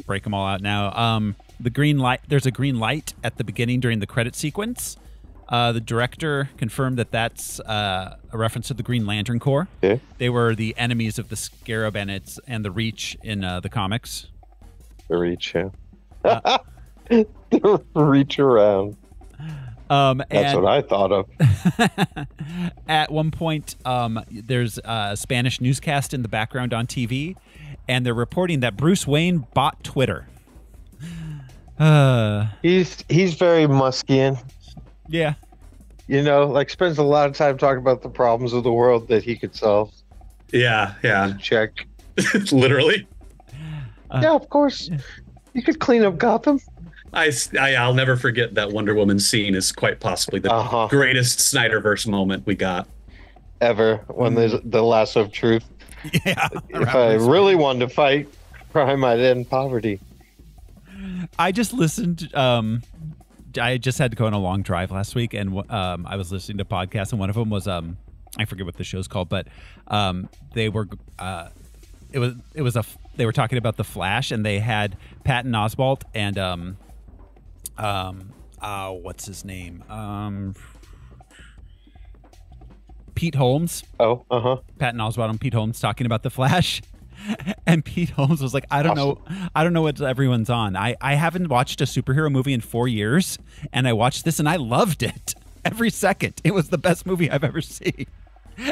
break them all out now. The green light. There's a green light at the beginning during the credit sequence. The director confirmed that that's a reference to the Green Lantern Corps. Okay. They were the enemies of the Scarab and the Reach in the comics. The Reach, yeah. The Reach around. That's what I thought of. At one point, there's a Spanish newscast in the background on TV, and they're reporting that Bruce Wayne bought Twitter. He's very Muskian. Yeah. You know, like spends a lot of time talking about the problems of the world that he could solve. Yeah. Check. Literally. Yeah, of course. You could clean up Gotham. I'll never forget that Wonder Woman scene is quite possibly the greatest Snyderverse moment we got ever, when there's the lasso of truth. Yeah. If I really wanted to fight crime, I'd end poverty. I just listened. I just had to go on a long drive last week, and I was listening to podcasts, and one of them was I forget what the show's called, but they were they were talking about the Flash, and they had Patton Oswalt and what's his name? Pete Holmes. Oh, Patton Oswalt and Pete Holmes talking about the Flash. And Pete Holmes was like, I don't know what everyone's on. I haven't watched a superhero movie in 4 years, and I watched this and I loved it. Every second. It was the best movie I've ever seen.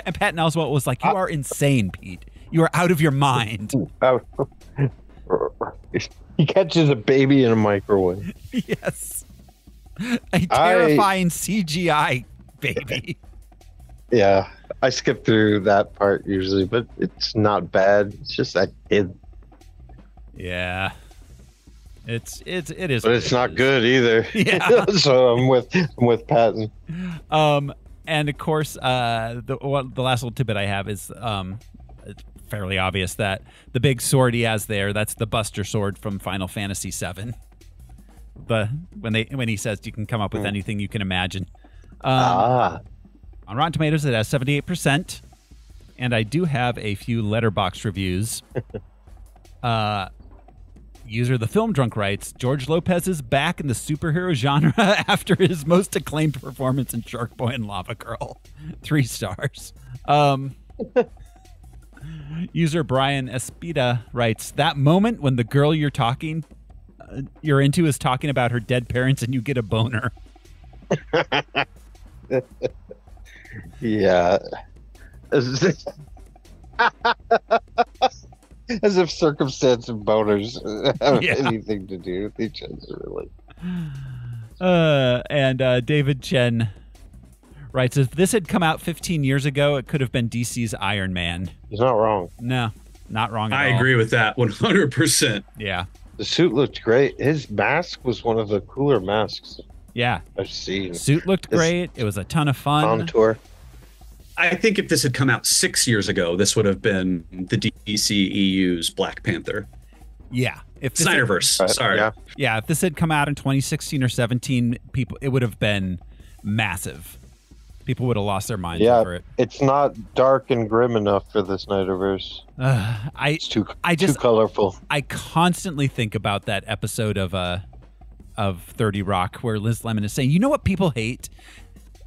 And Patton Oswalt was like, you are insane, Pete. You are out of your mind. He catches a baby in a microwave. Yes. A terrifying CGI baby. Yeah, I skip through that part usually, but it's not bad. It's just that kid. Yeah. It is. But it's not good either. Yeah. So I'm with Patton. And of course, the last little tidbit I have is it's fairly obvious that the big sword he has there, that's the Buster sword from Final Fantasy VII. When he says you can come up with anything you can imagine. On Rotten Tomatoes, it has 78%, and I do have a few Letterboxd reviews. User The Film Drunk writes, George Lopez is back in the superhero genre after his most acclaimed performance in Shark Boy and Lava Girl. 3 stars. User Brian Espita writes, that moment when the girl you're into is talking about her dead parents and you get a boner. Yeah. As if circumstance and boners have anything to do with each other, really. And David Chen writes, if this had come out 15 years ago, it could have been DC's Iron Man. He's not wrong. No, not wrong at all. I agree with that 100%. Yeah. The suit looked great. His mask was one of the cooler masks. Yeah. I've seen. Suit looked great. It was a ton of fun. Contour. I think if this had come out 6 years ago, this would have been the DCEU's Black Panther. Yeah. Snyderverse. Sorry. Yeah. If this had come out in 2016 or 17, it would have been massive. People would have lost their minds over it. It's not dark and grim enough for the Snyderverse. It's too colorful. I constantly think about that episode of 30 Rock where Liz Lemon is saying, you know what people hate?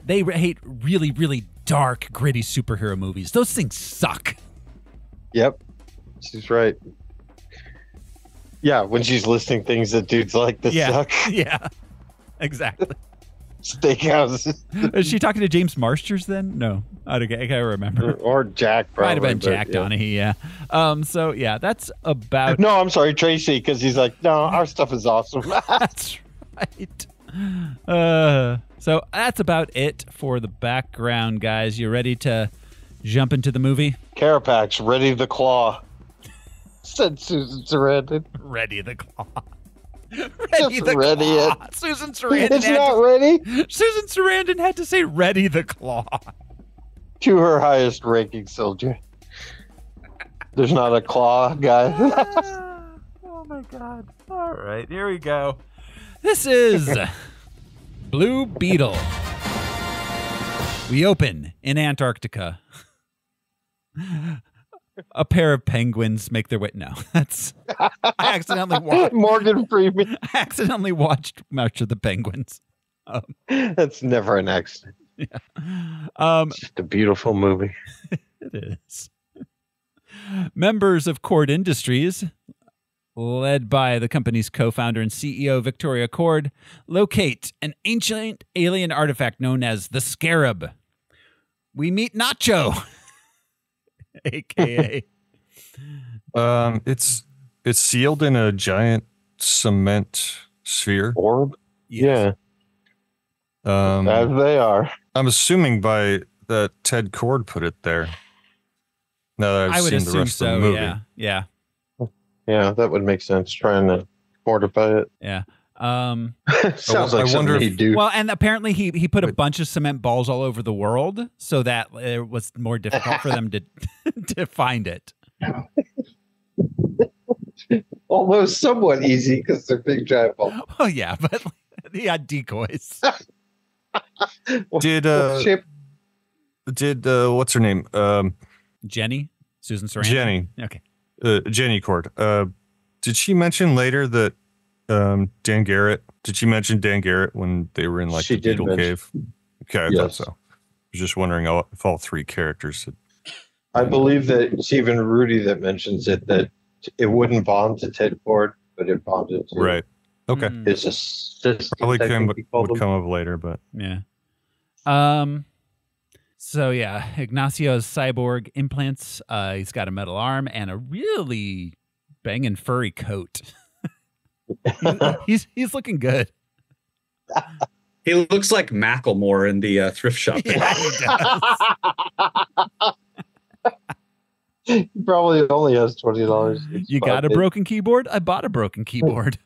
They hate really, really dark, gritty superhero movies. Those things suck. Yep. She's right. Yeah, when she's listing things that dudes like that suck. Yeah, exactly. Steakhouses. Is she talking to James Marsters then? No, I can't remember. Or Jack, probably. Might have been Jack Donaghy, yeah. So, yeah, that's about... No, I'm sorry, Tracy, because he's like, no, our stuff is awesome. That's right. So that's about it for the background, guys. You ready to jump into the movie? Carapax, ready the claw. Said Susan Sarandon. Ready the claw. Ready the claw. Susan Sarandon. It's not ready. Susan Sarandon had to say ready the claw. To her highest ranking soldier. There's not a claw guy. Oh my God. All right, here we go. This is Blue Beetle. We open in Antarctica. A pair of penguins make their way. No, that's. I accidentally watched Morgan Freeman. I accidentally watched March of the Penguins. That's never an accident. Yeah. Just a beautiful movie. It is. Members of Cord Industries, led by the company's co-founder and CEO Victoria Cord, locate an ancient alien artifact known as the Scarab. We meet Nacho, aka. It's sealed in a giant cement sphere. Orb? Yes. Yeah. As they are. I'm assuming by that Ted Cord put it there. Now that I've seen the rest of the movie. Yeah. Yeah, that would make sense. Trying to fortify it. Yeah. Sounds like something he'd do. Well, and apparently he put a bunch of cement balls all over the world so that it was more difficult for them to find it. Although somewhat easy because they're big giant balls. Oh yeah, but he had decoys. Did what's her name? Jenny? Susan Sarandon? Jenny. Okay. Jenny Cord. Did she mention later that Dan Garrett? Did she mention Dan Garrett when they were in like the Beetle Cave? Okay, I thought so. I was just wondering if all three characters had... I believe that it's even Rudy that mentions it, that it wouldn't bond to Ted Cord, but it bonded to right. Okay. His assistant. Probably would come up later, but yeah. So yeah, Ignacio's cyborg implants. He's got a metal arm and a really banging furry coat. he's looking good. He looks like Macklemore in the thrift shop. Yeah, he does. He probably only has $20. You got a broken keyboard? I bought a broken keyboard.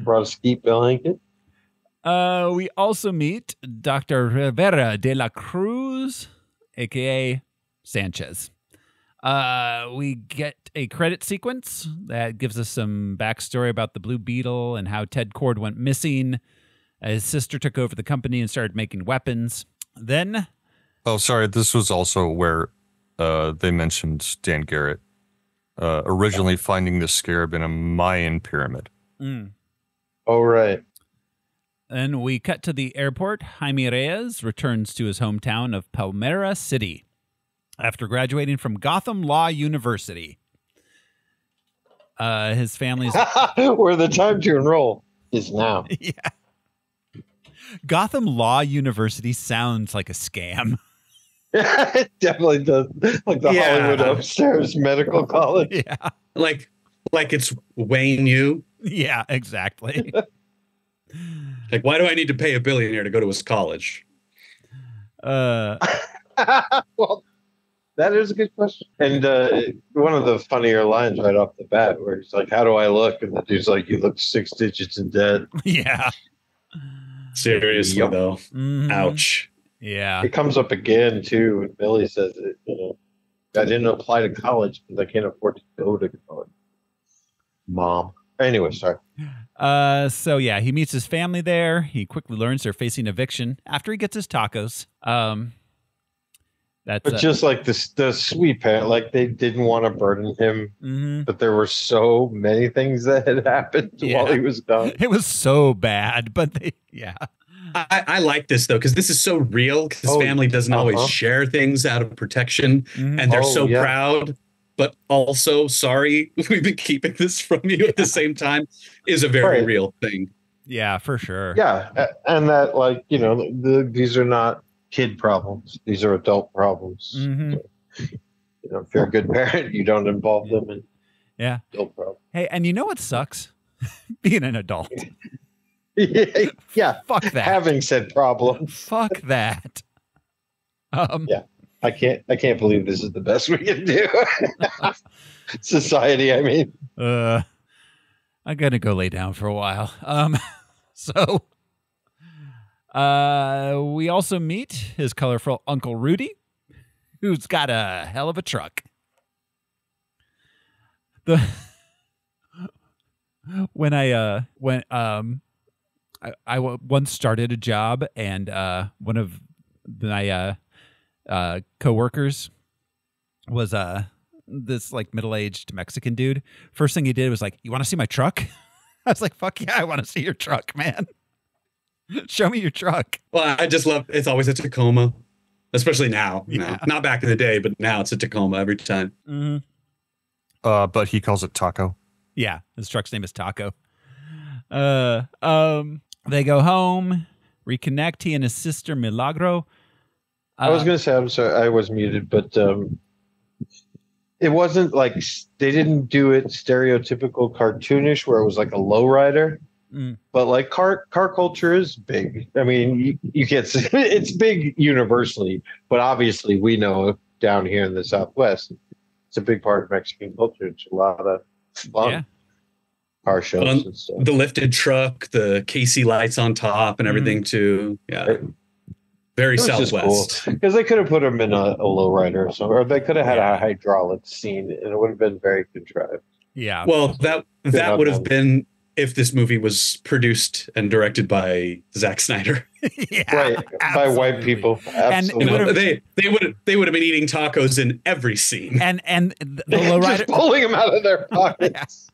Brought a skeet blanket. We also meet Dr. Rivera de la Cruz, a.k.a. Sanchez. We get a credit sequence that gives us some backstory about the Blue Beetle and how Ted Cord went missing. His sister took over the company and started making weapons. Then... Oh, sorry. This was also where they mentioned Dan Garrett originally finding the scarab in a Mayan pyramid. Mm. Oh, right. Then we cut to the airport. Jaime Reyes returns to his hometown of Palmera City after graduating from Gotham Law University. His family's... Where the time to enroll is now. Yeah. Gotham Law University sounds like a scam. It definitely does. Like the Hollywood upstairs medical college. Yeah. Like it's Wayne U. Yeah, exactly. Like, why do I need to pay a billionaire to go to his college? Well, that is a good question. And one of the funnier lines right off the bat where he's like, how do I look? And the dude's like, you look 6 digits and dead. Yeah. Seriously, though. Mm-hmm. Ouch. Yeah. It comes up again, too. And Billy says, I didn't apply to college because I can't afford to go to college. Mom. Anyway, sorry. So yeah, he meets his family there. He quickly learns they're facing eviction after he gets his tacos. But just like the sweet parent, like they didn't want to burden him, but there were so many things that had happened while he was gone. It was so bad, but I like this though because this is so real. His family doesn't always share things out of protection, and they're so proud. But also, sorry, we've been keeping this from you at the same time is a very real thing. Yeah, for sure. Yeah. And that, like, these are not kid problems. These are adult problems. Mm-hmm. So, if you're a good parent, you don't involve them in adult problems. Hey, and you know what sucks? Being an adult. Yeah. Fuck that. Having said problems. Fuck that. Yeah. I can't believe this is the best we can do. Society, I mean. I gotta go lay down for a while. We also meet his colorful Uncle Rudy, who's got a hell of a truck. When I once started a job, and one of my co-workers was this like middle-aged Mexican dude. First thing he did was like, "You want to see my truck?" I was like, fuck yeah, I want to see your truck, man. Show me your truck. Well, I just love it's always a Tacoma, especially now. Yeah. Not back in the day, but now it's a Tacoma every time. Mm-hmm. But he calls it Taco. Yeah, his truck's name is Taco. They go home, reconnect. He and his sister Milagro. I was going to say, I'm sorry, I was muted, but it wasn't like they didn't do it stereotypical cartoonish where it was like a lowrider. But like car culture is big. I mean, you can't say it's big universally, but obviously we know down here in the Southwest, it's a big part of Mexican culture. It's a lot of fun. Car shows and stuff. The lifted truck, the KC lights on top and everything too. Yeah. Very Southwest. Because they could have put him in a lowrider or something, or they could have had a hydraulic scene and it would have been very contrived. Yeah. Well, that would have been if this movie was produced and directed by Zack Snyder. Right. By white people. Absolutely. And they would have been eating tacos in every scene. And the lowrider just pulling them out of their pockets.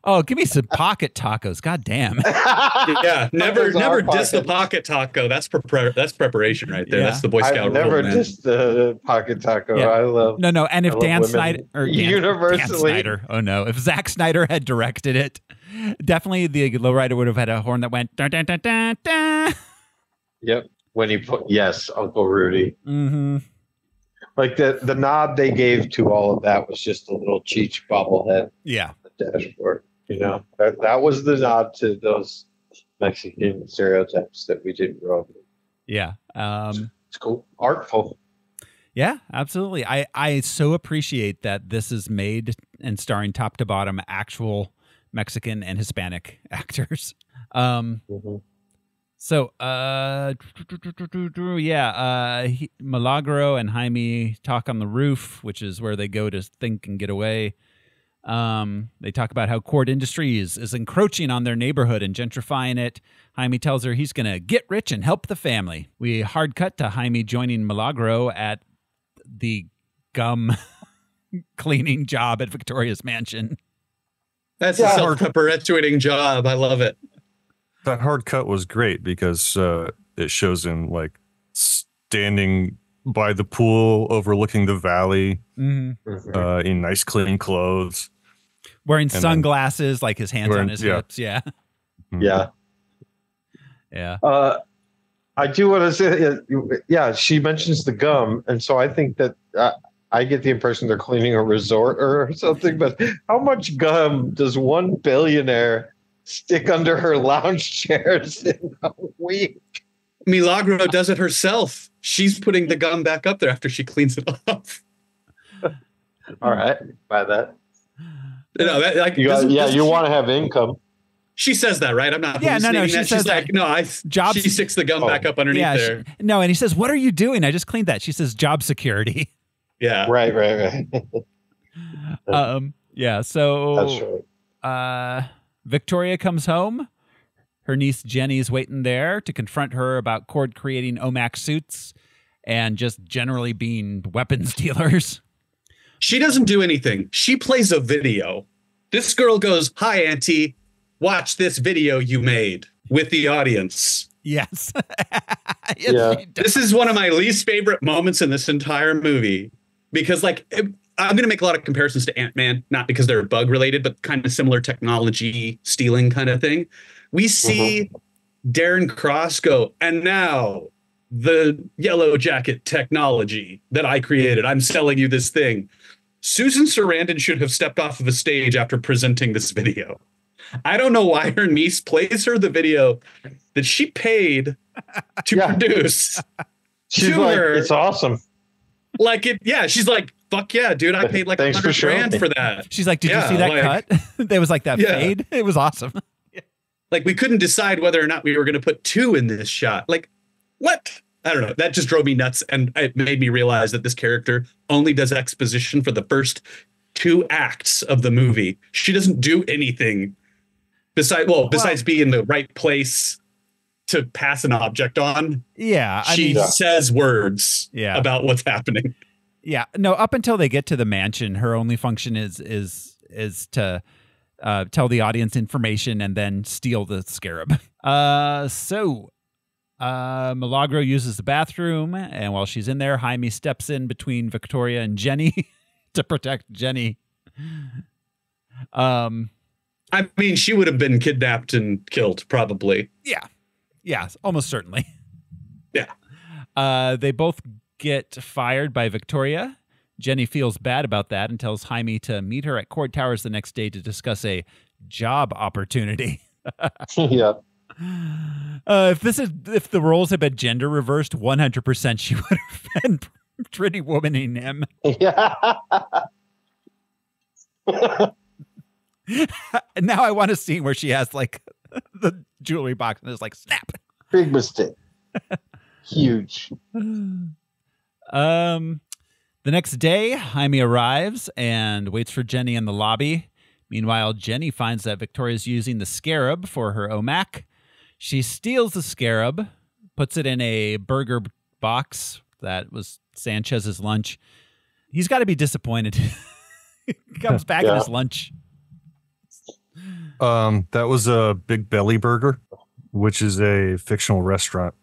Oh, give me some pocket tacos. God damn. Yeah, never diss the pocket taco. That's preparation right there. Yeah. That's the Boy Scout rule. Never diss the pocket taco. Yeah. I love. No. And if Dan Snyder universally, if Zack Snyder had directed it, definitely the lowrider would have had a horn that went dun, dun, dun, dun, dun. Yep. When he put Uncle Rudy. Mm-hmm. Like the nod they gave to all of that was just a little Cheech bobblehead. Yeah. Dashboard, that was the nod to those Mexican stereotypes that we didn't grow up with. Yeah, it's cool, artful. Yeah, absolutely. I so appreciate that this is made and starring top to bottom actual Mexican and Hispanic actors. So, Milagro and Jaime talk on the roof, which is where they go to think and get away. They talk about how Cord Industries is encroaching on their neighborhood and gentrifying it. Jaime tells her he's going to get rich and help the family. We hard cut to Jaime joining Milagro at the gum cleaning job at Victoria's mansion. That's a self-perpetuating job. I love it. That hard cut was great because it shows him like standing by the pool overlooking the valley in nice clean clothes, wearing sunglasses, like his hands on his hips. Yeah. I do want to say she mentions the gum, and so I think that I get the impression they're cleaning a resort or something. But how much gum does one billionaire stick under her lounge chairs in a week? Milagro does it herself. She's putting the gum back up there after she cleans it off. All right, buy that. You you want to have income. She says that, right? I'm not. Yeah, no. She says that. She sticks the gum back up underneath there. And he says, "What are you doing?" I just cleaned that. She says, "Job security." Yeah. Right. Yeah. So that's right. Victoria comes home. Her niece Jenny's waiting there to confront her about Cord creating OMAC suits and just generally being weapons dealers. She doesn't do anything. She plays a video. This girl goes, "Hi, Auntie. Watch this video you made," with the audience. Yes. This is one of my least favorite moments in this entire movie because, I'm going to make a lot of comparisons to Ant-Man, not because they're bug related, but kind of similar technology stealing kind of thing. We see Darren Cross go, "And now the Yellow Jacket technology that I created. I'm selling you this thing." Susan Sarandon should have stepped off of the stage after presenting this video. I don't know why her niece plays her the video that she paid to produce. She's like, "It's awesome." She's like, "Fuck yeah, dude, I paid like $100,000 for that." She's like, "Did you see that cut? There was like that fade. It was awesome." We couldn't decide whether or not we were going to put 2 in this shot. What? I don't know. That just drove me nuts. And it made me realize that this character only does exposition for the first 2 acts of the movie. She doesn't do anything besides be in the right place to pass an object on. Yeah. She says words about what's happening. Yeah. No, up until they get to the mansion, her only function is to tell the audience information and then steal the scarab. Milagro uses the bathroom, and while she's in there, Jaime steps in between Victoria and Jenny to protect Jenny. I mean, she would have been kidnapped and killed, probably. Yeah, almost certainly. Yeah. They both get fired by Victoria. Jenny feels bad about that and tells Jaime to meet her at Court Towers the next day to discuss a job opportunity. Yeah. If the roles had been gender reversed, 100% she would have been Pretty Womaning him. Yeah. And now I want a scene where she has like the jewelry box and it's like snap. Big mistake. Huge. The next day, Jaime arrives and waits for Jenny in the lobby. Meanwhile, Jenny finds that Victoria's using the scarab for her OMAC. She steals the scarab, puts it in a burger box that was Sanchez's lunch. He's got to be disappointed. He comes back in his lunch. That was a Big Belly Burger, which is a fictional restaurant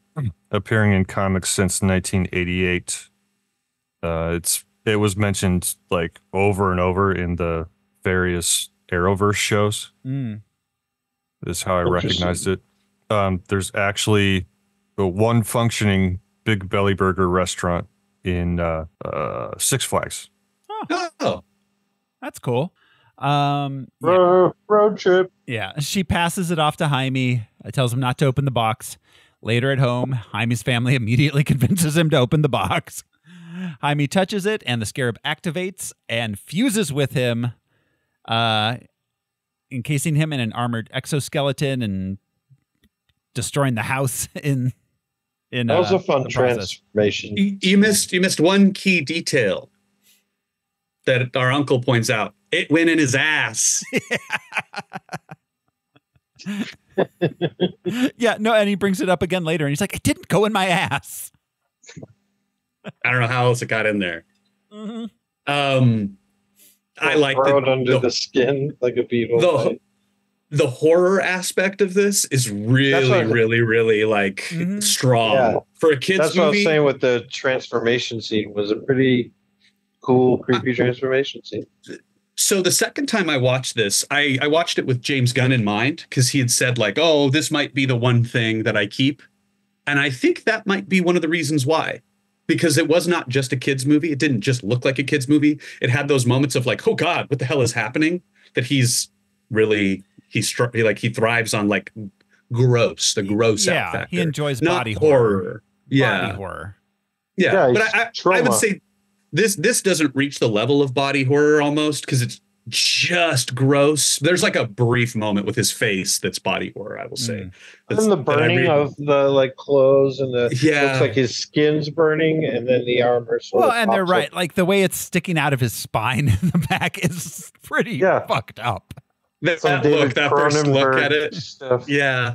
appearing in comics since 1988. It was mentioned like over and over in the various Arrowverse shows. Is how I recognized it. There's actually one functioning Big Belly Burger restaurant in Six Flags. Oh, that's cool. Road trip. Yeah, she passes it off to Jaime. Tells him not to open the box. Later at home, Jaime's family immediately convinces him to open the box. Jaime touches it, and the scarab activates and fuses with him, encasing him in an armored exoskeleton and destroying the house in that was a fun transformation. You missed one key detail that our uncle points out. It went in his ass. Yeah, no, and he brings it up again later, and he's like, "It didn't go in my ass." I don't know how else it got in there. Mm-hmm. I like it under the skin like a beetle. The horror aspect of this is really like strong for a kid's movie. That's what I was saying with the transformation scene. Was a pretty cool, creepy transformation scene. So the second time I watched this, I watched it with James Gunn in mind because he had said like, "Oh, this might be the one thing that I keep," and I think that might be one of the reasons why. Because it was not just a kid's movie. It didn't just look like a kid's movie. It had those moments of like, oh God, what the hell is happening? That he thrives on like the gross factor. He enjoys not body horror. Yeah. Body horror. Yeah. But I would say this doesn't reach the level of body horror almost because it's just gross. There's like a brief moment with his face that's body horror, I will say. And the burning of the like clothes and looks like his skin's burning and then the armor and they're right. Like the way it's sticking out of his spine in the back is pretty fucked up. That first look at it. Stuff. Yeah.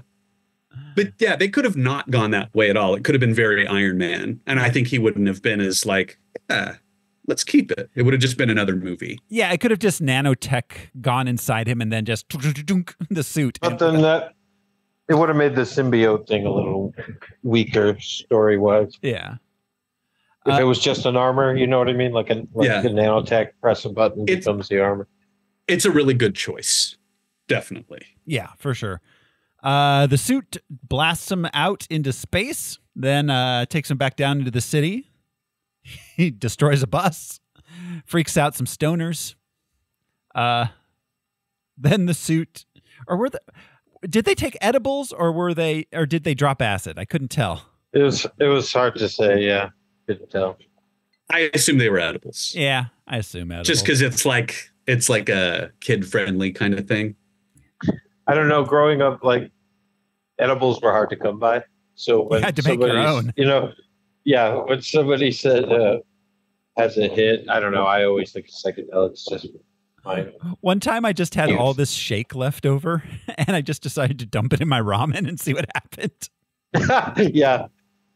But yeah, they could have not gone that way at all. It could have been very Iron Man. And I think he wouldn't have been as like, let's keep it. It would have just been another movie. Yeah, it could have just nanotech gone inside him and then just the suit. But then it would have made the symbiote thing a little weaker story-wise. Yeah. If it was just an armor, you know what I mean? Like a nanotech, press a button, becomes the armor. It's a really good choice. Definitely. Yeah, for sure. The suit blasts him out into space, then takes him back down into the city. He destroys a bus, freaks out some stoners. Then the suit, did they take edibles or did they drop acid? I couldn't tell. It was hard to say. Yeah, couldn't tell. I assume they were edibles. Yeah, I assume edibles. Just because it's like a kid friendly kind of thing. I don't know. Growing up, like edibles were hard to come by, so when you had to make your own. Yeah, when somebody said has a hit, I don't know. I always think psychedelics just fine. One time I just had all this shake left over, and I just decided to dump it in my ramen and see what happened. Yeah.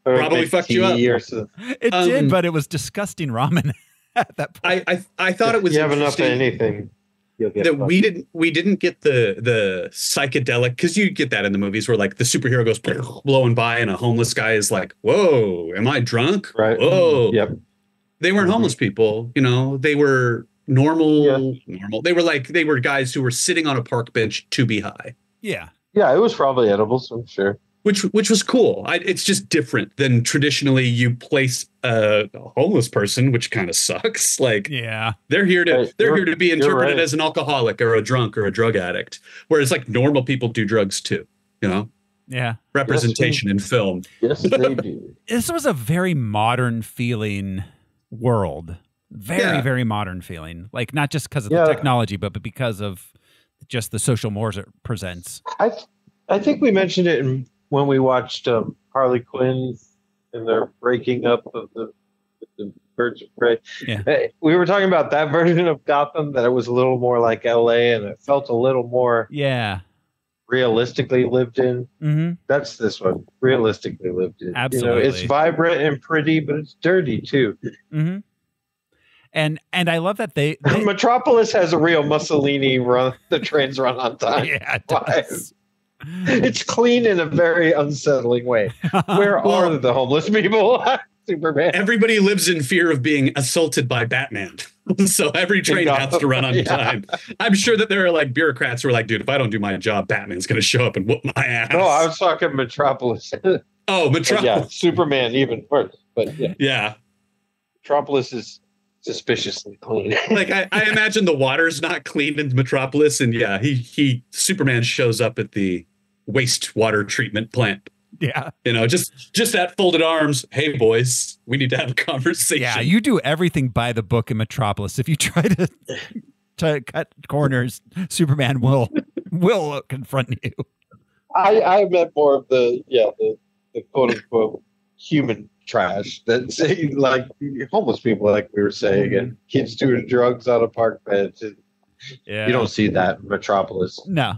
Probably fucked you up. It did, but it was disgusting ramen at that point. I thought it was you have enough of anything. that we didn't get the psychedelic, because you get that in the movies where like the superhero goes blowing by and a homeless guy is like, whoa, am I drunk? Right. Whoa. Yep. They weren't homeless people, you know, they were normal. They were guys who were sitting on a park bench to be high. Yeah. Yeah, it was probably edibles, I'm sure. Which was cool. It's just different than traditionally you place a homeless person, which kind of sucks. Like, yeah, they're here to be interpreted as an alcoholic or a drunk or a drug addict, whereas like normal people do drugs too. You know, yeah, representation in film. Yes, they do. This was a very modern feeling world, very modern feeling. Like not just because of the technology, but because of just the social mores it presents. I think we mentioned it when we watched Harley Quinn and their breaking up of the Birds of Prey. Yeah. We were talking about that version of Gotham, that it was a little more like LA and it felt a little more realistically lived in. Mm-hmm. That's this one, realistically lived in. Absolutely. You know, it's vibrant and pretty, but it's dirty too. Mm-hmm. And I love that they Metropolis has a real Mussolini run. The trains run on time. Yeah, it does. It's clean in a very unsettling way. Where are the homeless people? Superman. Everybody lives in fear of being assaulted by Batman. So every train has to run on time. I'm sure that there are like bureaucrats who are like, dude, if I don't do my job, Batman's going to show up and whoop my ass. No, I was talking Metropolis. Oh, Metropolis. Yeah, Superman even worse. But yeah. Metropolis is suspiciously clean. Like I imagine the water's not clean in Metropolis, and Superman shows up at the wastewater treatment plant. Yeah, you know, just that folded arms. Hey boys, we need to have a conversation. Yeah, you do everything by the book in Metropolis. If you try to cut corners, Superman will confront you. I meant more of the quote unquote human trash that say like homeless people, like we were saying, and kids doing drugs on a park bench. You don't see that in Metropolis. No.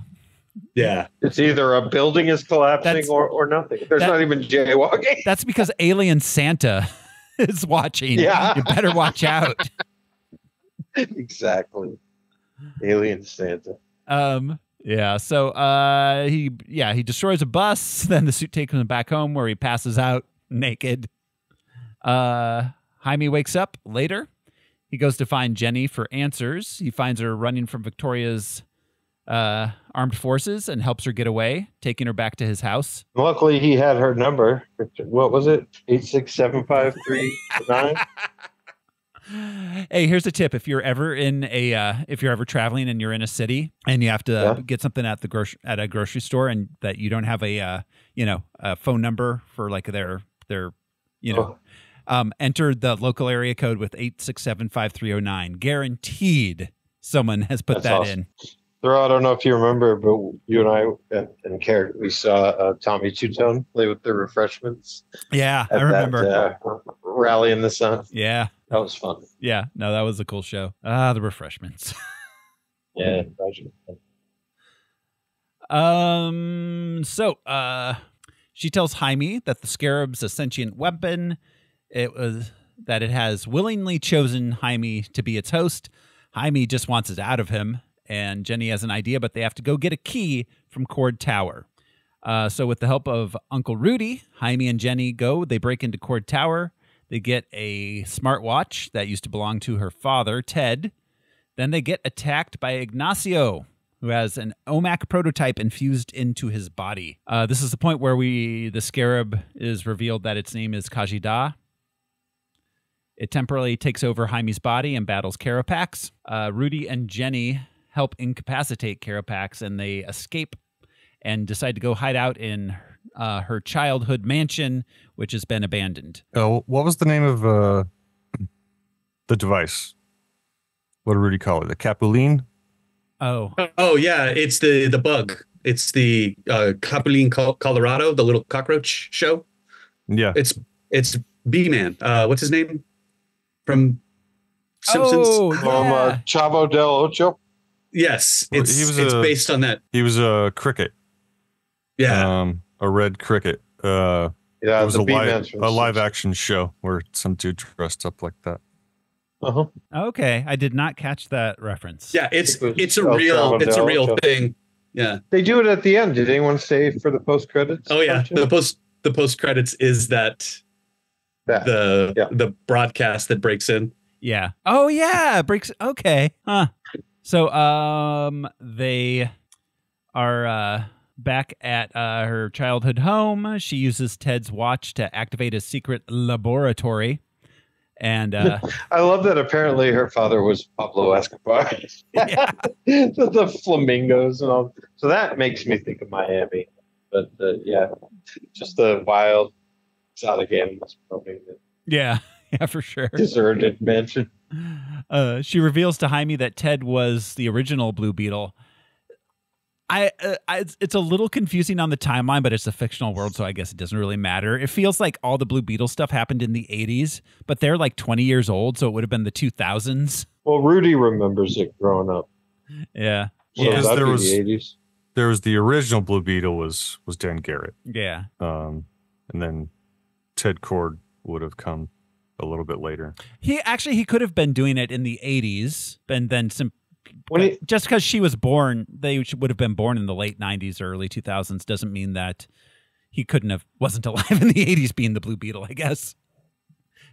Yeah. It's either a building is collapsing or nothing. There's not even jaywalking. That's because alien Santa is watching. Yeah. You better watch out. Exactly. Alien Santa. Yeah, so he destroys a bus, then the suit takes him back home where he passes out naked. Jaime wakes up later. He goes to find Jenny for answers. He finds her running from Victoria's armed forces and helps her get away, taking her back to his house. Luckily, he had her number. What was it? 8675339. Hey, here's a tip: if you're ever traveling and you're in a city and you have to get something at a grocery store and that you don't have a phone number for like their enter the local area code with 8675309. Guaranteed, someone has put that in. Thoreau, I don't know if you remember, but you and I and Carrot, we saw Tommy Two-Tone play with the refreshments. Yeah, I remember. That, rally in the sun. Yeah. That was fun. Yeah, no, that was a cool show. The refreshments. Yeah. So she tells Jaime that the scarab's a sentient weapon. It has willingly chosen Jaime to be its host. Jaime just wants it out of him. And Jenny has an idea, but they have to go get a key from Cord Tower. So with the help of Uncle Rudy, Jaime and Jenny they break into Cord Tower. They get a smartwatch that used to belong to her father, Ted. Then they get attacked by Ignacio, who has an OMAC prototype infused into his body. This is the point where the scarab is revealed that its name is Kajida. It temporarily takes over Jaime's body and battles Carapax. Rudy and Jenny help incapacitate Carapax, and they escape and decide to go hide out in her childhood mansion, which has been abandoned. Oh, what was the name of the device? What did Rudy call it? The Capulin? Oh yeah, it's the bug. It's the Capulin, Colorado, the little cockroach show. Yeah, it's B-Man. What's his name from Simpsons? From Chavo del Ocho. Yes, it's based on that. He was a cricket. Yeah, a red cricket. It was a live action show where some dude dressed up like that. Uh-huh. Okay, I did not catch that reference. Yeah, it's a real thing. Yeah, they do it at the end. Did anyone stay for the post credits? Oh yeah, the post credits is the broadcast that breaks in. Yeah. Oh yeah, breaks. Okay. Huh. So they are back at her childhood home. She uses Ted's watch to activate a secret laboratory. And I love that apparently her father was Pablo Escobar. Yeah. the flamingos and all. So that makes me think of Miami. But yeah, just the wild exotic animals. Yeah, for sure. Deserted mansion. She reveals to Jaime that Ted was the original Blue Beetle. It's a little confusing on the timeline, but it's a fictional world, so I guess it doesn't really matter. It feels like all the Blue Beetle stuff happened in the 80s, but they're like 20 years old, so it would have been the 2000s. Well, Rudy remembers it growing up. Yeah. So because there was the 80s. There was the original Blue Beetle was Dan Garrett. Yeah. And then Ted Cord would have come a little bit later. He could have been doing it in the 80s, and then just because she was born, they would have been born in the late 90s or early 2000s doesn't mean that he wasn't alive in the 80s being the Blue Beetle, I guess.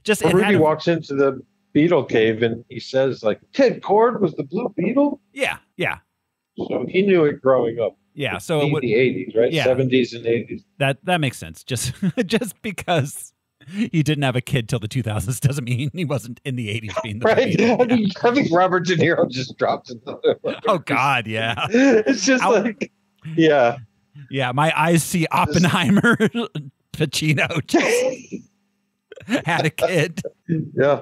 Rudy walks into the Beetle cave and he says, like, Ted Cord was the Blue Beetle? Yeah, yeah. So he knew it growing up. Yeah, so it would the 80s, right? Yeah. 70s and 80s. That makes sense. Just because he didn't have a kid till the 2000s doesn't mean he wasn't in the 80s being the right. Beetle. I think Robert De Niro just dropped another. Oh God, yeah. It's just yeah. Yeah, my eyes see Oppenheimer. Pacino just had a kid. Yeah.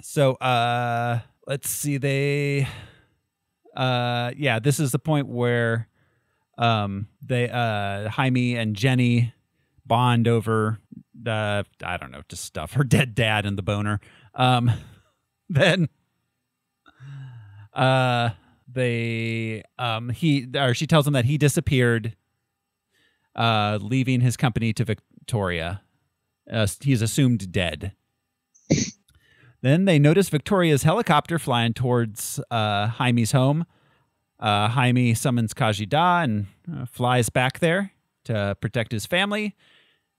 So let's see. This is the point where Jaime and Jenny bond over I don't know, just stuff. Her dead dad and the boner. Then she tells him that he disappeared, leaving his company to Victoria. He's assumed dead. Then they notice Victoria's helicopter flying towards Jaime's home. Jaime summons Kajida and flies back there to protect his family.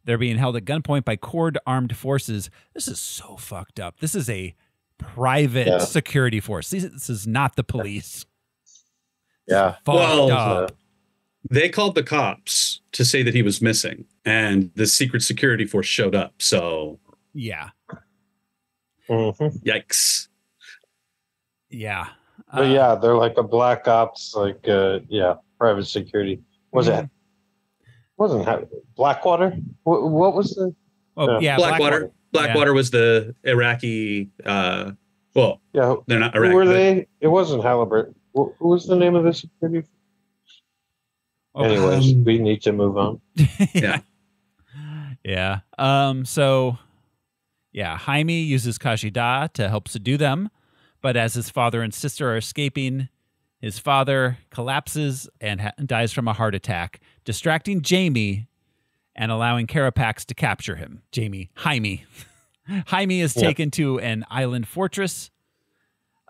They're being held at gunpoint by Cord armed forces. This is so fucked up. This is a private security force. This is not the police. Yeah. They called the cops to say that he was missing, and the secret security force showed up. So yeah. Yikes. Yeah. But yeah, they're like a black ops, like private security. Wasn't Blackwater? What was the? Oh yeah, Blackwater. Blackwater was the Iraqi. They're not Iraqi. Who were they? It wasn't Halliburton. Who was the name of the security? Anyways, we need to move on. Yeah. Yeah. Jaime uses Kajida to help subdue them, but as his father and sister are escaping, his father collapses and dies from a heart attack, distracting Jamie and allowing Carapax to capture him. Jaime is taken to an island fortress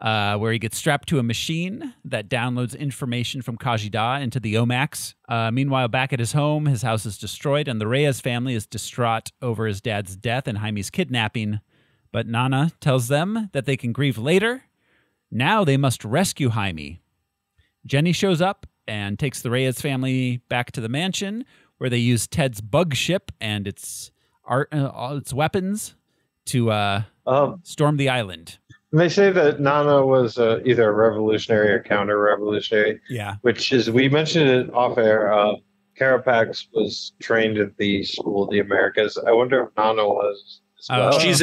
where he gets strapped to a machine that downloads information from Kajida into the Omax. Meanwhile, back at his home, his house is destroyed, and the Reyes family is distraught over his dad's death and Jaime's kidnapping. But Nana tells them that they can grieve later. Now they must rescue Jaime. Jenny shows up and takes the Reyes family back to the mansion, where they use Ted's bug ship and its weapons to storm the island. And they say that Nana was either a revolutionary or counter-revolutionary. Yeah. Which is, we mentioned it off air. Carapax was trained at the School of the Americas. I wonder if Nana was as well. She's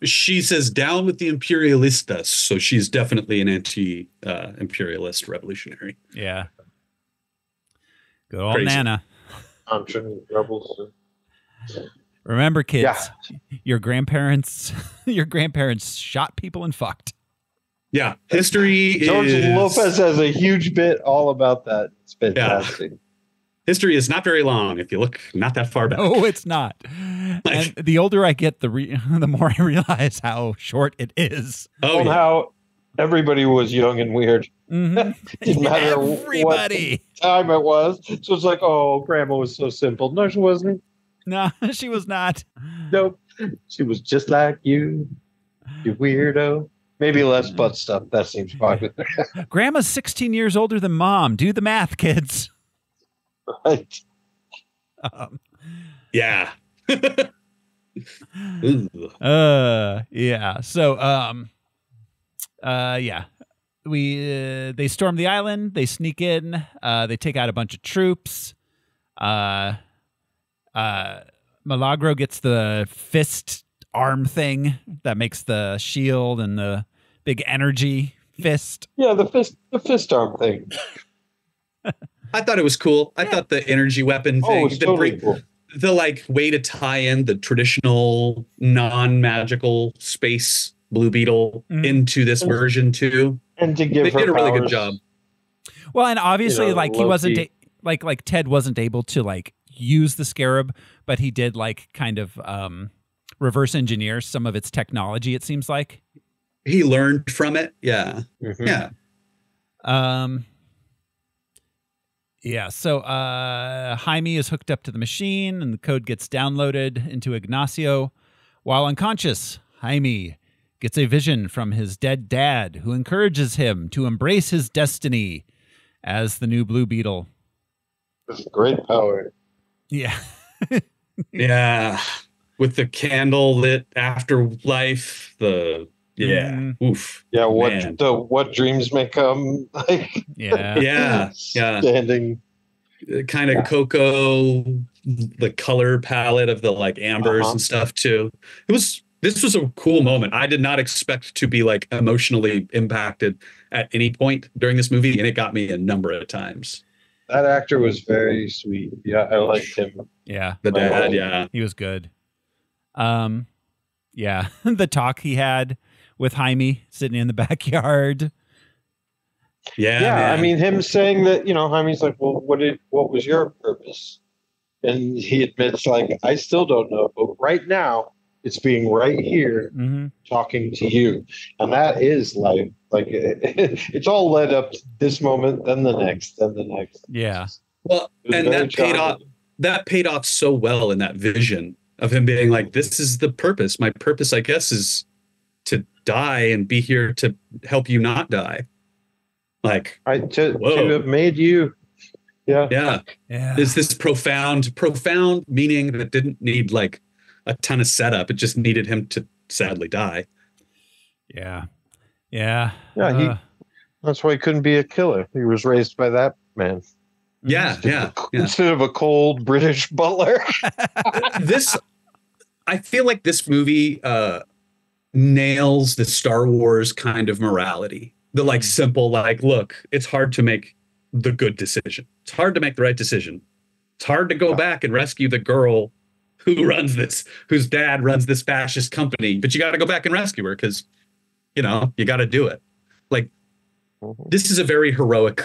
she says down with the imperialistas. So she's definitely an anti-imperialist revolutionary. Yeah. Good old Crazy. Nana. Rebels. Remember, kids, your grandparents shot people and fucked. Yeah, history George is... Lopez has a huge bit all about that. It's fantastic. History is not very long if you look not that far back. No, it's not. And the older I get, the more I realize how short it is. Oh, and how everybody was young and weird. Mm-hmm. Didn't matter what time it was. So it's like, oh, Grandma was so simple. No, she wasn't. No, she was not. Nope. She was just like you weirdo. Maybe less butt stuff. That seems popular. Grandma's 16 years older than Mom. Do the math, kids. Right. Yeah. Yeah. So, yeah. They storm the island. They sneak in. They take out a bunch of troops. Milagro gets the fist arm thing that makes the shield and the big energy fist. Yeah, the fist arm thing. I thought it was cool. I thought the energy weapon thing, was totally cool. The like way to tie in the traditional non-magical space Blue Beetle into this version too. And to give they her did a really good powers. job. Well, and obviously, like he wasn't low-key. like Ted wasn't able to like use the scarab, but he did like kind of reverse engineer some of its technology. It seems like he learned from it. Yeah, yeah. Yeah, so Jaime is hooked up to the machine, and the code gets downloaded into Ignacio. While unconscious, Jaime gets a vision from his dead dad, who encourages him to embrace his destiny as the new Blue Beetle. It's a great power. Yeah. Yeah. With the candle lit afterlife, oof. Yeah, Man. what dreams may come. Like yeah. Standing kind of cocoa, the color palette of the like ambers and stuff too. This was a cool moment. I did not expect to be like emotionally impacted at any point during this movie, and it got me a number of times. That actor was very sweet. Yeah, I liked him. Yeah. The dad, yeah. He was good. Yeah. The talk he had with Jaime sitting in the backyard. Yeah. Man. I mean, him saying that, Jaime's like, well, what was your purpose? And he admits, like, I still don't know, but right now it's being right here talking to you. And that is life. Like it's all led up to this moment, then the next, then the next. Yeah. Well, and that paid off so well in that vision of him being like, this is the purpose. My purpose, I guess, is to die and be here to help you not die. Like to have made you. Yeah. Is this profound meaning that didn't need like a ton of setup. It just needed him to sadly die. Yeah. That's why he couldn't be a killer. He was raised by that man. Instead of a cold British butler. I feel like this movie nails the Star Wars kind of morality. The like simple, like, look, it's hard to make the good decision. It's hard to make the right decision. It's hard to go back and rescue the girl whose dad runs this fascist company, but you got to go back and rescue her because, you got to do it. Like, this is a very heroic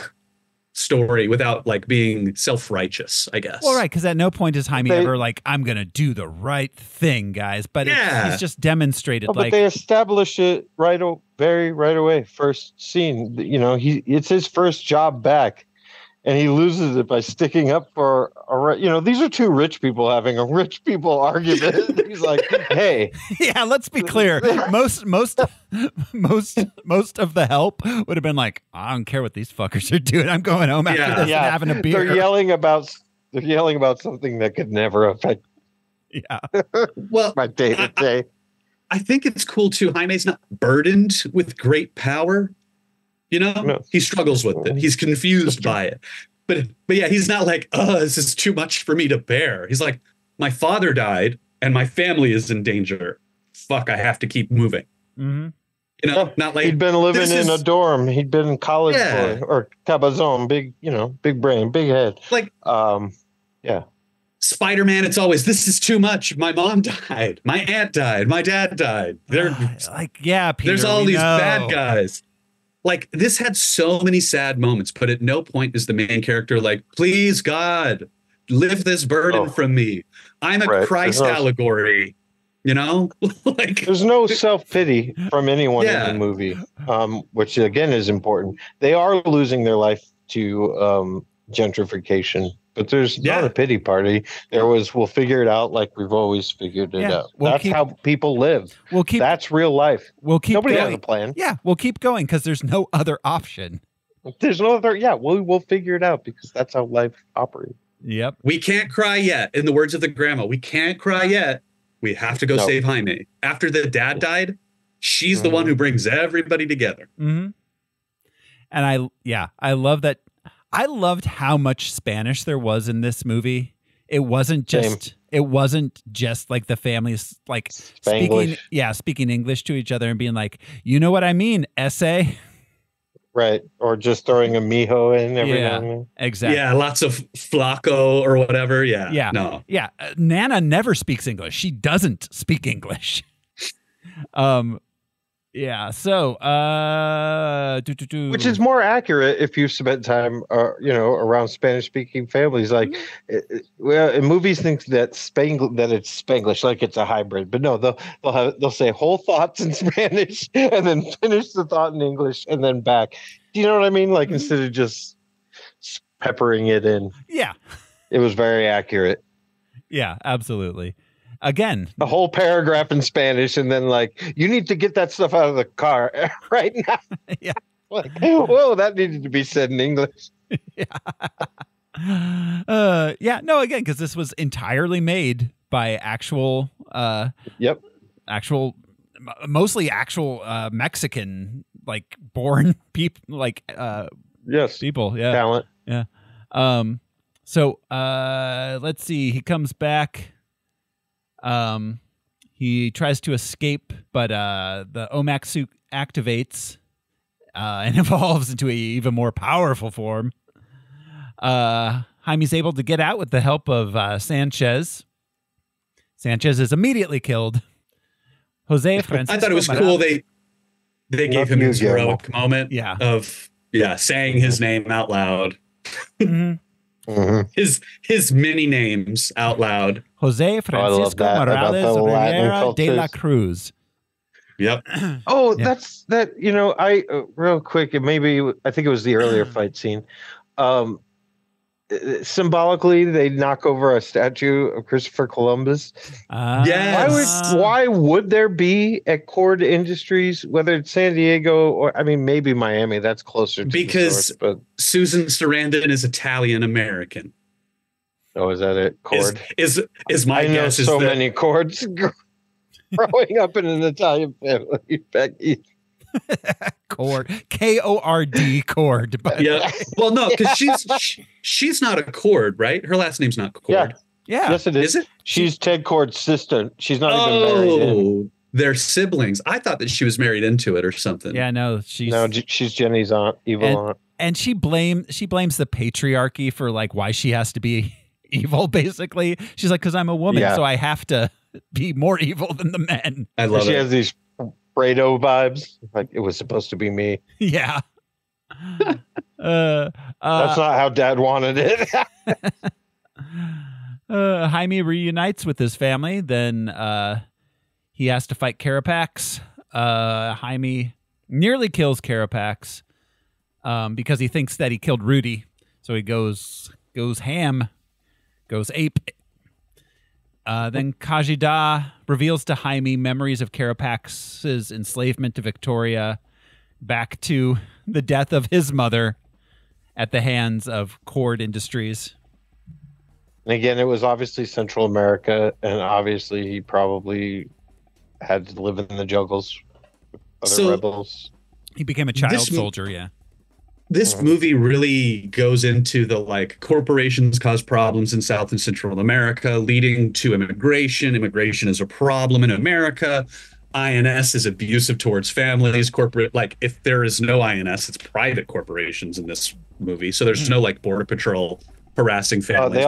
story without like being self-righteous, I guess. Well, right, because at no point is Jaime ever like, I'm going to do the right thing, guys. But he's just demonstrated but they establish it right away. First scene, it's his first job back. And he loses it by sticking up for these are two rich people having a rich people argument. He's like, hey. Yeah, let's be clear. Most of the help would have been like, I don't care what these fuckers are doing. I'm going home after this and having a beer. They're yelling about something that could never affect my day to day. I think it's cool too. Jaime's not burdened with great power. He struggles with it. He's confused by it. But yeah, he's not like, this is too much for me to bear. He's like, my father died and my family is in danger. Fuck, I have to keep moving. Mm-hmm. Not like he'd been living in a dorm. He'd been in college or cabazon, big brain, big head. Like, Spider-Man, it's always, this is too much. My mom died. My aunt died. My dad died. Peter, there's all these bad guys. like this had so many sad moments, but at no point is the main character like, please God, lift this burden from me. I'm a Christ allegory, you know? Like there's no self-pity from anyone in the movie, which again is important. They are losing their life to gentrification, but there's not a pity party. There was, we'll figure it out like we've always figured it out. That's how people live. That's real life. Nobody has a plan. Yeah, we'll keep going because there's no other option. There's no other. Yeah, we'll figure it out because that's how life operates. Yep. We can't cry yet. In the words of the grandma, we can't cry yet. We have to go save Jaime. After the dad died, she's the one who brings everybody together. Mm-hmm. And I love that. I loved how much Spanish there was in this movie. It wasn't just like the families like speaking English to each other and being like, you know what I mean, essay. Right. Or just throwing a mijo in every now and then. Exactly. Yeah, lots of flaco or whatever. Yeah. Yeah. No. Yeah. Nana never speaks English. She doesn't speak English. Yeah. So, which is more accurate if you spent time, around Spanish-speaking families. Like, well, in movies, think that it's Spanglish, like it's a hybrid. But no, they'll say whole thoughts in Spanish and then finish the thought in English and then back. Do you know what I mean? Like instead of just peppering it in. Yeah, it was very accurate. Yeah, absolutely. Again, a whole paragraph in Spanish, and then like, you need to get that stuff out of the car right now. Yeah. Like, whoa, that needed to be said in English. No, again, because this was entirely made by mostly actual Mexican, like born people, like people, talent. Yeah. So let's see. He comes back. He tries to escape, but the OMAC suit activates and evolves into an even more powerful form. Jaime's able to get out with the help of Sanchez. Sanchez is immediately killed. Jose Francisco. I thought it was cool they gave him his heroic moment of saying his name out loud. Mm-hmm. His many names out loud. Jose Francisco Morales Rivera de la Cruz. Yep. That's that. I real quick, and maybe I think it was the earlier fight scene. Symbolically, they knock over a statue of Christopher Columbus. Yes. Why would there be at Cord Industries, whether it's San Diego or maybe Miami? That's closer to because the source, but Susan Sarandon is Italian American. Oh, is that it? Cord is my guess. I know so many Cords growing up in an Italian family. Becky. Cord, K-O-R-D, Cord. Yeah. Well, no, because she's not a Cord, right? Her last name's not Cord. Yeah. Yes, it is. Is it? She's Ted Cord's sister. She's not even married in. They're siblings. I thought that she was married into it or something. Yeah, no, she's Jenny's aunt, aunt. And she blames the patriarchy for like why she has to be evil. Basically, she's like, because I'm a woman, so I have to be more evil than the men. I love it. She has these Fredo vibes, like it was supposed to be me. Yeah. That's not how Dad wanted it. Jaime reunites with his family. Then he has to fight Carapax. Jaime nearly kills Carapax because he thinks that he killed Rudy. So he goes ham, goes ape. Then Kajida reveals to Jaime memories of Carapax's enslavement to Victoria, back to the death of his mother at the hands of Cord Industries. And again, it was obviously Central America, and obviously he probably had to live in the jungles with other rebels. He became a child soldier, yeah. This movie really goes into the like corporations cause problems in South and Central America, leading to immigration. Immigration is a problem in America. INS is abusive towards families. Corporate, like if there is no INS, it's private corporations in this movie. So there's no like border patrol harassing families.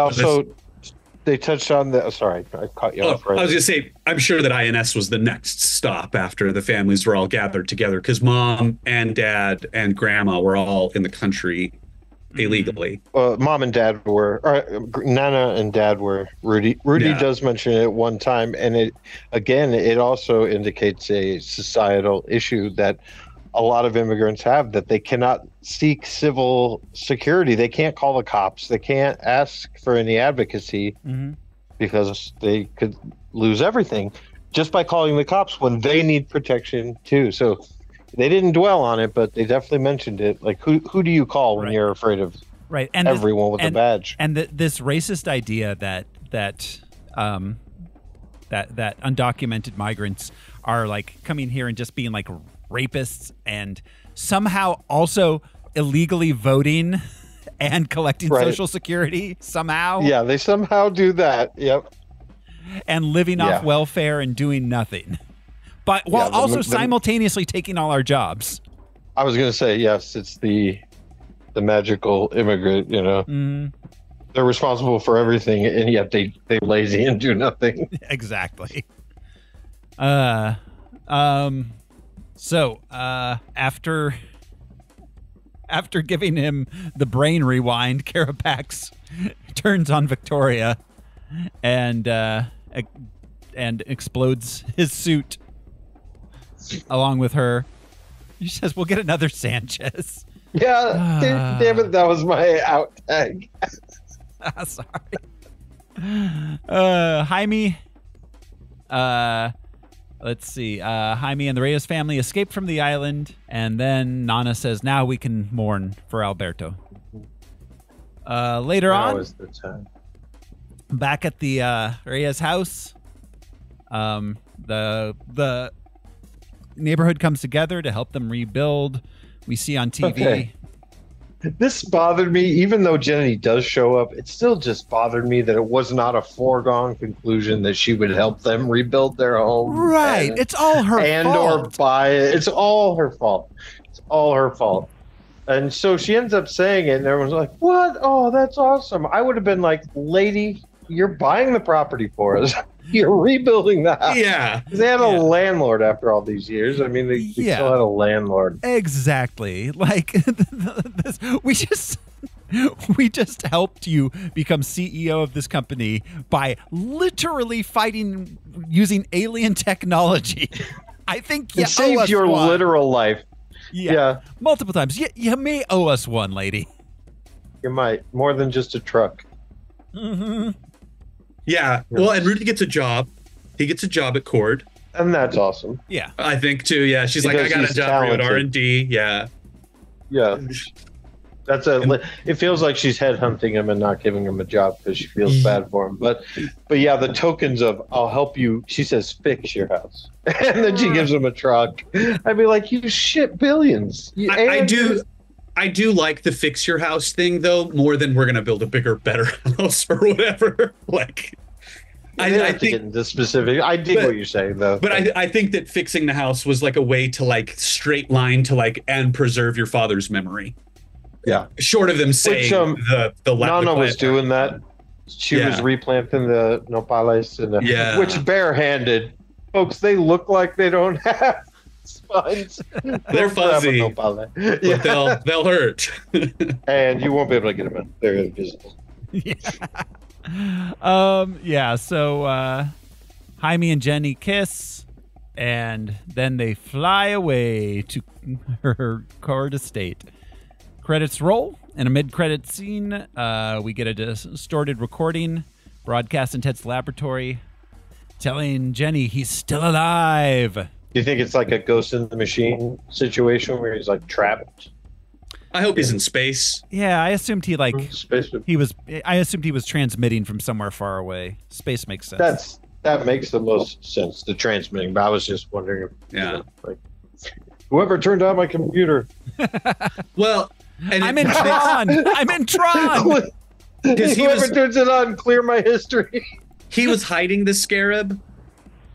they touched on the. Sorry, I caught you off. Right. I was going to say, I'm sure that INS was the next stop after the families were all gathered together because mom and dad and grandma were all in the country illegally. Mom and dad were. Nana and dad were. Rudy does mention it one time, and it also indicates a societal issue that a lot of immigrants have, that they cannot seek civil security. They can't call the cops. They can't ask for any advocacy because they could lose everything just by calling the cops when they need protection too. So they didn't dwell on it, but they definitely mentioned it. Like, who do you call when you're afraid of and everyone with a badge? And this racist idea that undocumented migrants are like coming here and just being like rapists and somehow also illegally voting and collecting Social Security somehow. Yeah, they somehow do that. Yep. And living off welfare and doing nothing. But while also simultaneously taking all our jobs. I was going to say, yes, it's the magical immigrant, you know. They're responsible for everything, and yet they lazy and do nothing. Exactly. So after giving him the brain rewind, Carapax turns on Victoria and explodes his suit along with her. He says, "We'll get another Sanchez." Yeah, damn it, that was my out tag. Sorry. Jaime. Let's see. Jaime and the Reyes family escape from the island, and then Nana says, "Now we can mourn for Alberto." Later on, is the time. Back at the Reyes house, the neighborhood comes together to help them rebuild. We see on TV. Okay. This bothered me, even though Jenny does show up. It still just bothered me that it was not a foregone conclusion that she would help them rebuild their home. Right, it's all her fault. Or buy it. It's all her fault. It's all her fault. And so she ends up saying it, and everyone's like, "What? Oh, that's awesome!" I would have been like, "Lady, you're buying the property for us. You're rebuilding the house." Yeah. They had a landlord after all these years. I mean, they still had a landlord. Exactly. Like, we just helped you become CEO of this company by literally fighting using alien technology. I think it saved your literal life. Yeah. Multiple times. You may owe us one, lady. You might. More than just a truck. Yeah. Well, and Rudy gets a job. He gets a job at Cord. And that's awesome. Yeah. I think too. Yeah. She's like, "I got a job at R&D." Yeah. Yeah. It feels like she's headhunting him and not giving him a job because she feels bad for him. But yeah, the tokens of "I'll help you," she says, "fix your house," and then she gives him a truck. I'd be like, "You shit billions." I do like the fix your house thing though more than we're gonna build a bigger, better house or whatever. Like, I think to get into specific. I dig what you're saying though. But I think that fixing the house was like a way to like straight line to like and preserve your father's memory. Yeah. Short of them saying the Nana was doing that. She was replanting the nopales and which barehanded. Folks, they look like they don't have spines. They're fuzzy, but they'll hurt. And you won't be able to get them in. They're invisible. So Jaime and Jenny kiss, and then they fly away to her Cord estate. Credits roll, and a mid-credit scene, we get a distorted recording broadcast in Ted's laboratory telling Jenny he's still alive. Do you think it's like a Ghost in the Machine situation where he's like trapped? I hope he's in space. Yeah, I assumed he was transmitting from somewhere far away. Space makes sense. That makes the most sense, the transmitting. But I was just wondering if whoever turned on my computer. Well, I'm in Tron. I'm in Tron. Whoever turns it on, clear my history. He was hiding the scarab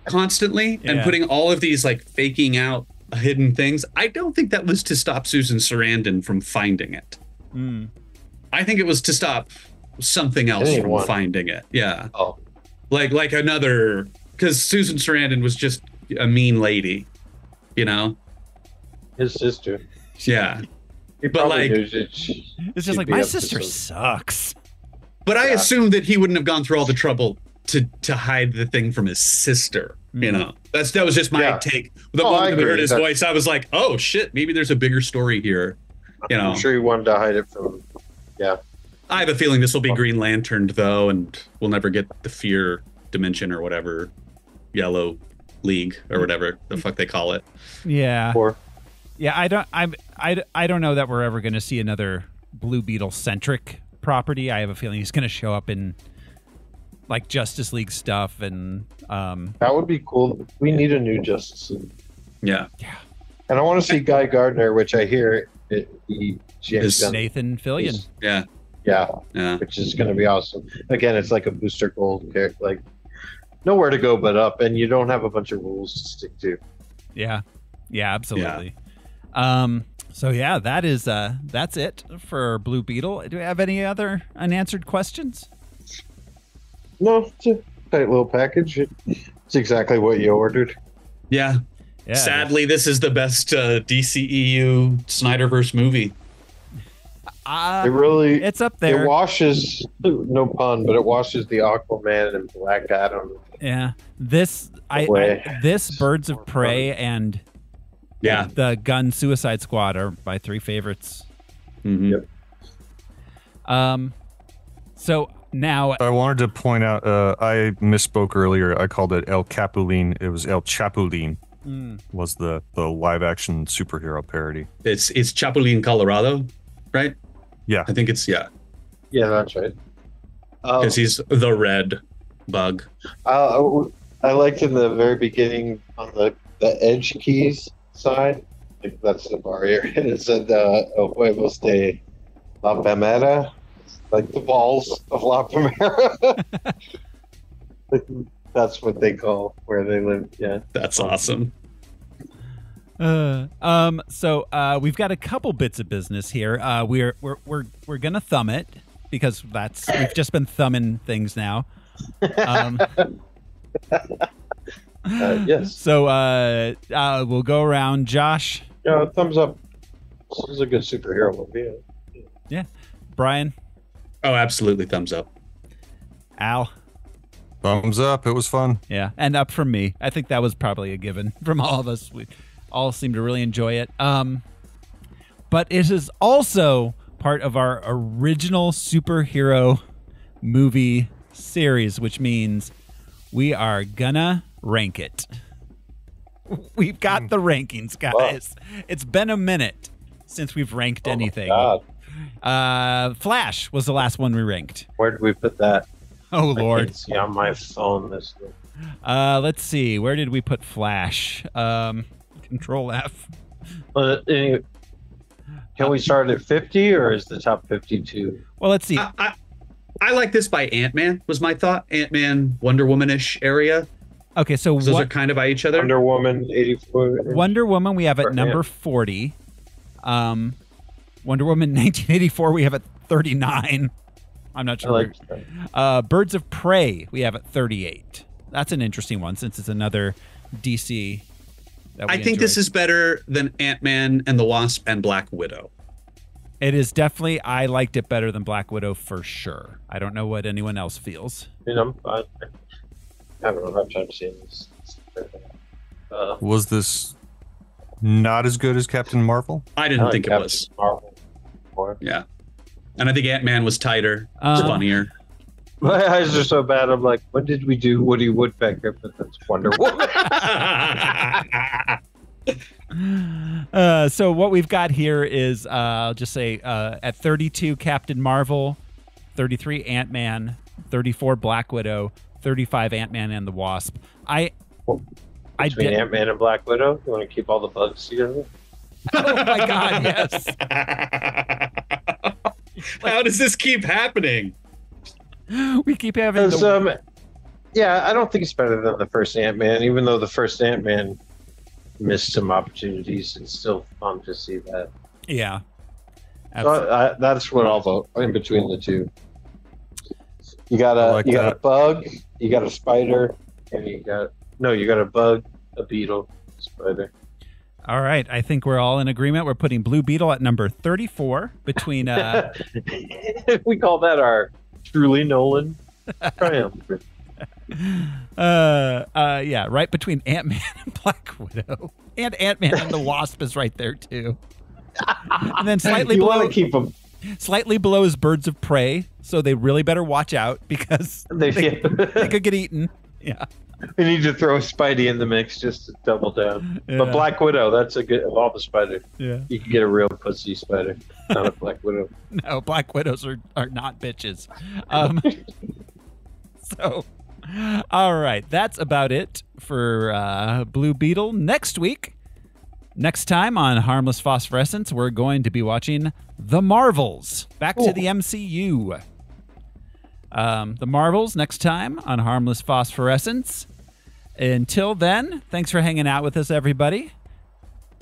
constantly and putting all of these like faking out hidden things. I don't think that was to stop Susan Sarandon from finding it. I think it was to stop something else from finding it. Yeah. Oh. Like another, because Susan Sarandon was just a mean lady, you know? His sister. Yeah. But like, it's just like, my sister sucks. But I assumed that he wouldn't have gone through all the trouble to hide the thing from his sister. You know, that was just my take. The moment I heard his voice, I was like, oh shit, maybe there's a bigger story here. You know, I'm sure he wanted to hide it from. Yeah. I have a feeling this will be Green Lanterned though, and we'll never get the Fear Dimension or whatever, Yellow League or whatever the fuck they call it. Yeah. Yeah, I don't know that we're ever going to see another Blue Beetle centric property. I have a feeling he's going to show up in like Justice League stuff, and that would be cool. We need a new Justice League. Yeah. And I want to see Guy Gardner, which I hear is Nathan Fillion. Yeah, which is going to be awesome. Again, it's like a Booster Gold character, like nowhere to go but up, and you don't have a bunch of rules to stick to. Yeah, absolutely. Yeah. So yeah, that's it for Blue Beetle. Do we have any other unanswered questions? No, it's a tight little package. It's exactly what you ordered. Yeah. Sadly, this is the best DCEU Snyderverse movie. It's up there. It washes, no pun, but it washes the Aquaman and Black Adam. Yeah. This Birds of Prey and the Gun Suicide Squad are my three favorites. Mm-hmm. Yep. So now I wanted to point out, I misspoke earlier. I called it El Capulin. It was El Chapulin. Was the live action superhero parody. It's Chapulin, Colorado, right? Yeah. I think it's Yeah, that's right. Because he's the red bug. I liked in the very beginning on the edge keys side, like that's the bar area. It said El Huevos de La Palmera, like the balls of La Palmera. That's what they call where they live. Yeah, that's awesome. So we've got a couple bits of business here. We're gonna thumb it because we've just been thumbing things now. Yes. So we'll go around. Josh. Yeah, thumbs up. This is a good superhero movie. Yeah. Brian. Oh, absolutely, thumbs up. Al. Thumbs up. It was fun. Yeah, and up from me. I think that was probably a given from all of us. We all seem to really enjoy it. But it is also part of our original superhero movie series, which means we are gonna rank it. We've got the rankings, guys. Wow. It's been a minute since we've ranked anything. Flash was the last one we ranked. Where did we put that? Oh, Lord. I can't see on my phone this week. Let's see. Where did we put Flash? Control F. Anyway, can we start at 50 or is the top 52? Well, let's see. I like this by Ant-Man, was my thought. Ant-Man, Wonder Woman-ish area. Okay, so those are kind of by each other. Wonder Woman, 84. Wonder Woman we have at number 40. Wonder Woman 1984 we have at 39. I'm not sure. Birds of Prey we have at 38. That's an interesting one since it's another DC. I think this is better than Ant-Man and the Wasp and Black Widow. It is definitely. I liked it better than Black Widow for sure. I don't know what anyone else feels. I haven't had time seeing this. Was this not as good as Captain Marvel? I didn't think it was. Marvel. Yeah. And I think Ant-Man was tighter. It's funnier. My eyes are so bad. I'm like, what did we do? Woody Woodpecker, but that's Wonder Woman. So what we've got here is, I'll just say, at 32, Captain Marvel, 33, Ant-Man, 34, Black Widow, 35, Ant-Man and the Wasp. Between Ant-Man and Black Widow, you want to keep all the bugs together? Oh my God, yes. How does this keep happening? We keep having yeah, I don't think it's better than the first Ant-Man, even though the first Ant-Man missed some opportunities. It's still fun to see that. Yeah. So that's what I'll vote in between the two. You got a bug, you got a spider, and you got a bug, a beetle, a spider. All right, I think we're all in agreement. We're putting Blue Beetle at number 34 between. We call that our truly Nolan triumph. Yeah, right between Ant-Man and Black Widow, and Ant-Man and the Wasp is right there too. And then slightly below, keep them. Slightly below is Birds of Prey, so they really better watch out because they could get eaten. Yeah. We need to throw Spidey in the mix just to double down. Yeah. But Black Widow, that's a good of all the spiders. Yeah. You can get a real pussy spider, not a Black Widow. No, Black Widows are not bitches. So, all right, that's about it for Blue Beetle. Next time on Harmless Phosphorescence, we're going to be watching The Marvels. Back to the MCU. The Marvels next time on Harmless Phosphorescence. Until then, thanks for hanging out with us, everybody.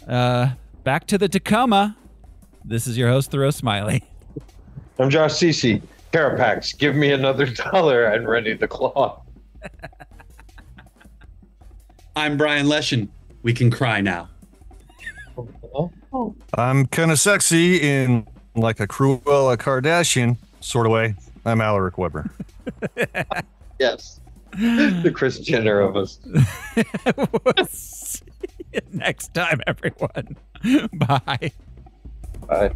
Back to the Tacoma. This is your host, Thoreau Smiley. I'm Josh Cece. Carapax, give me another $1 and ready the claw. I'm Brian Leshin. We can cry now. I'm kind of sexy in like a Cruella Kardashian sort of way. I'm Alaric Weber. Yes. The Kris Jenner of us. We'll see you next time, everyone. Bye. Bye.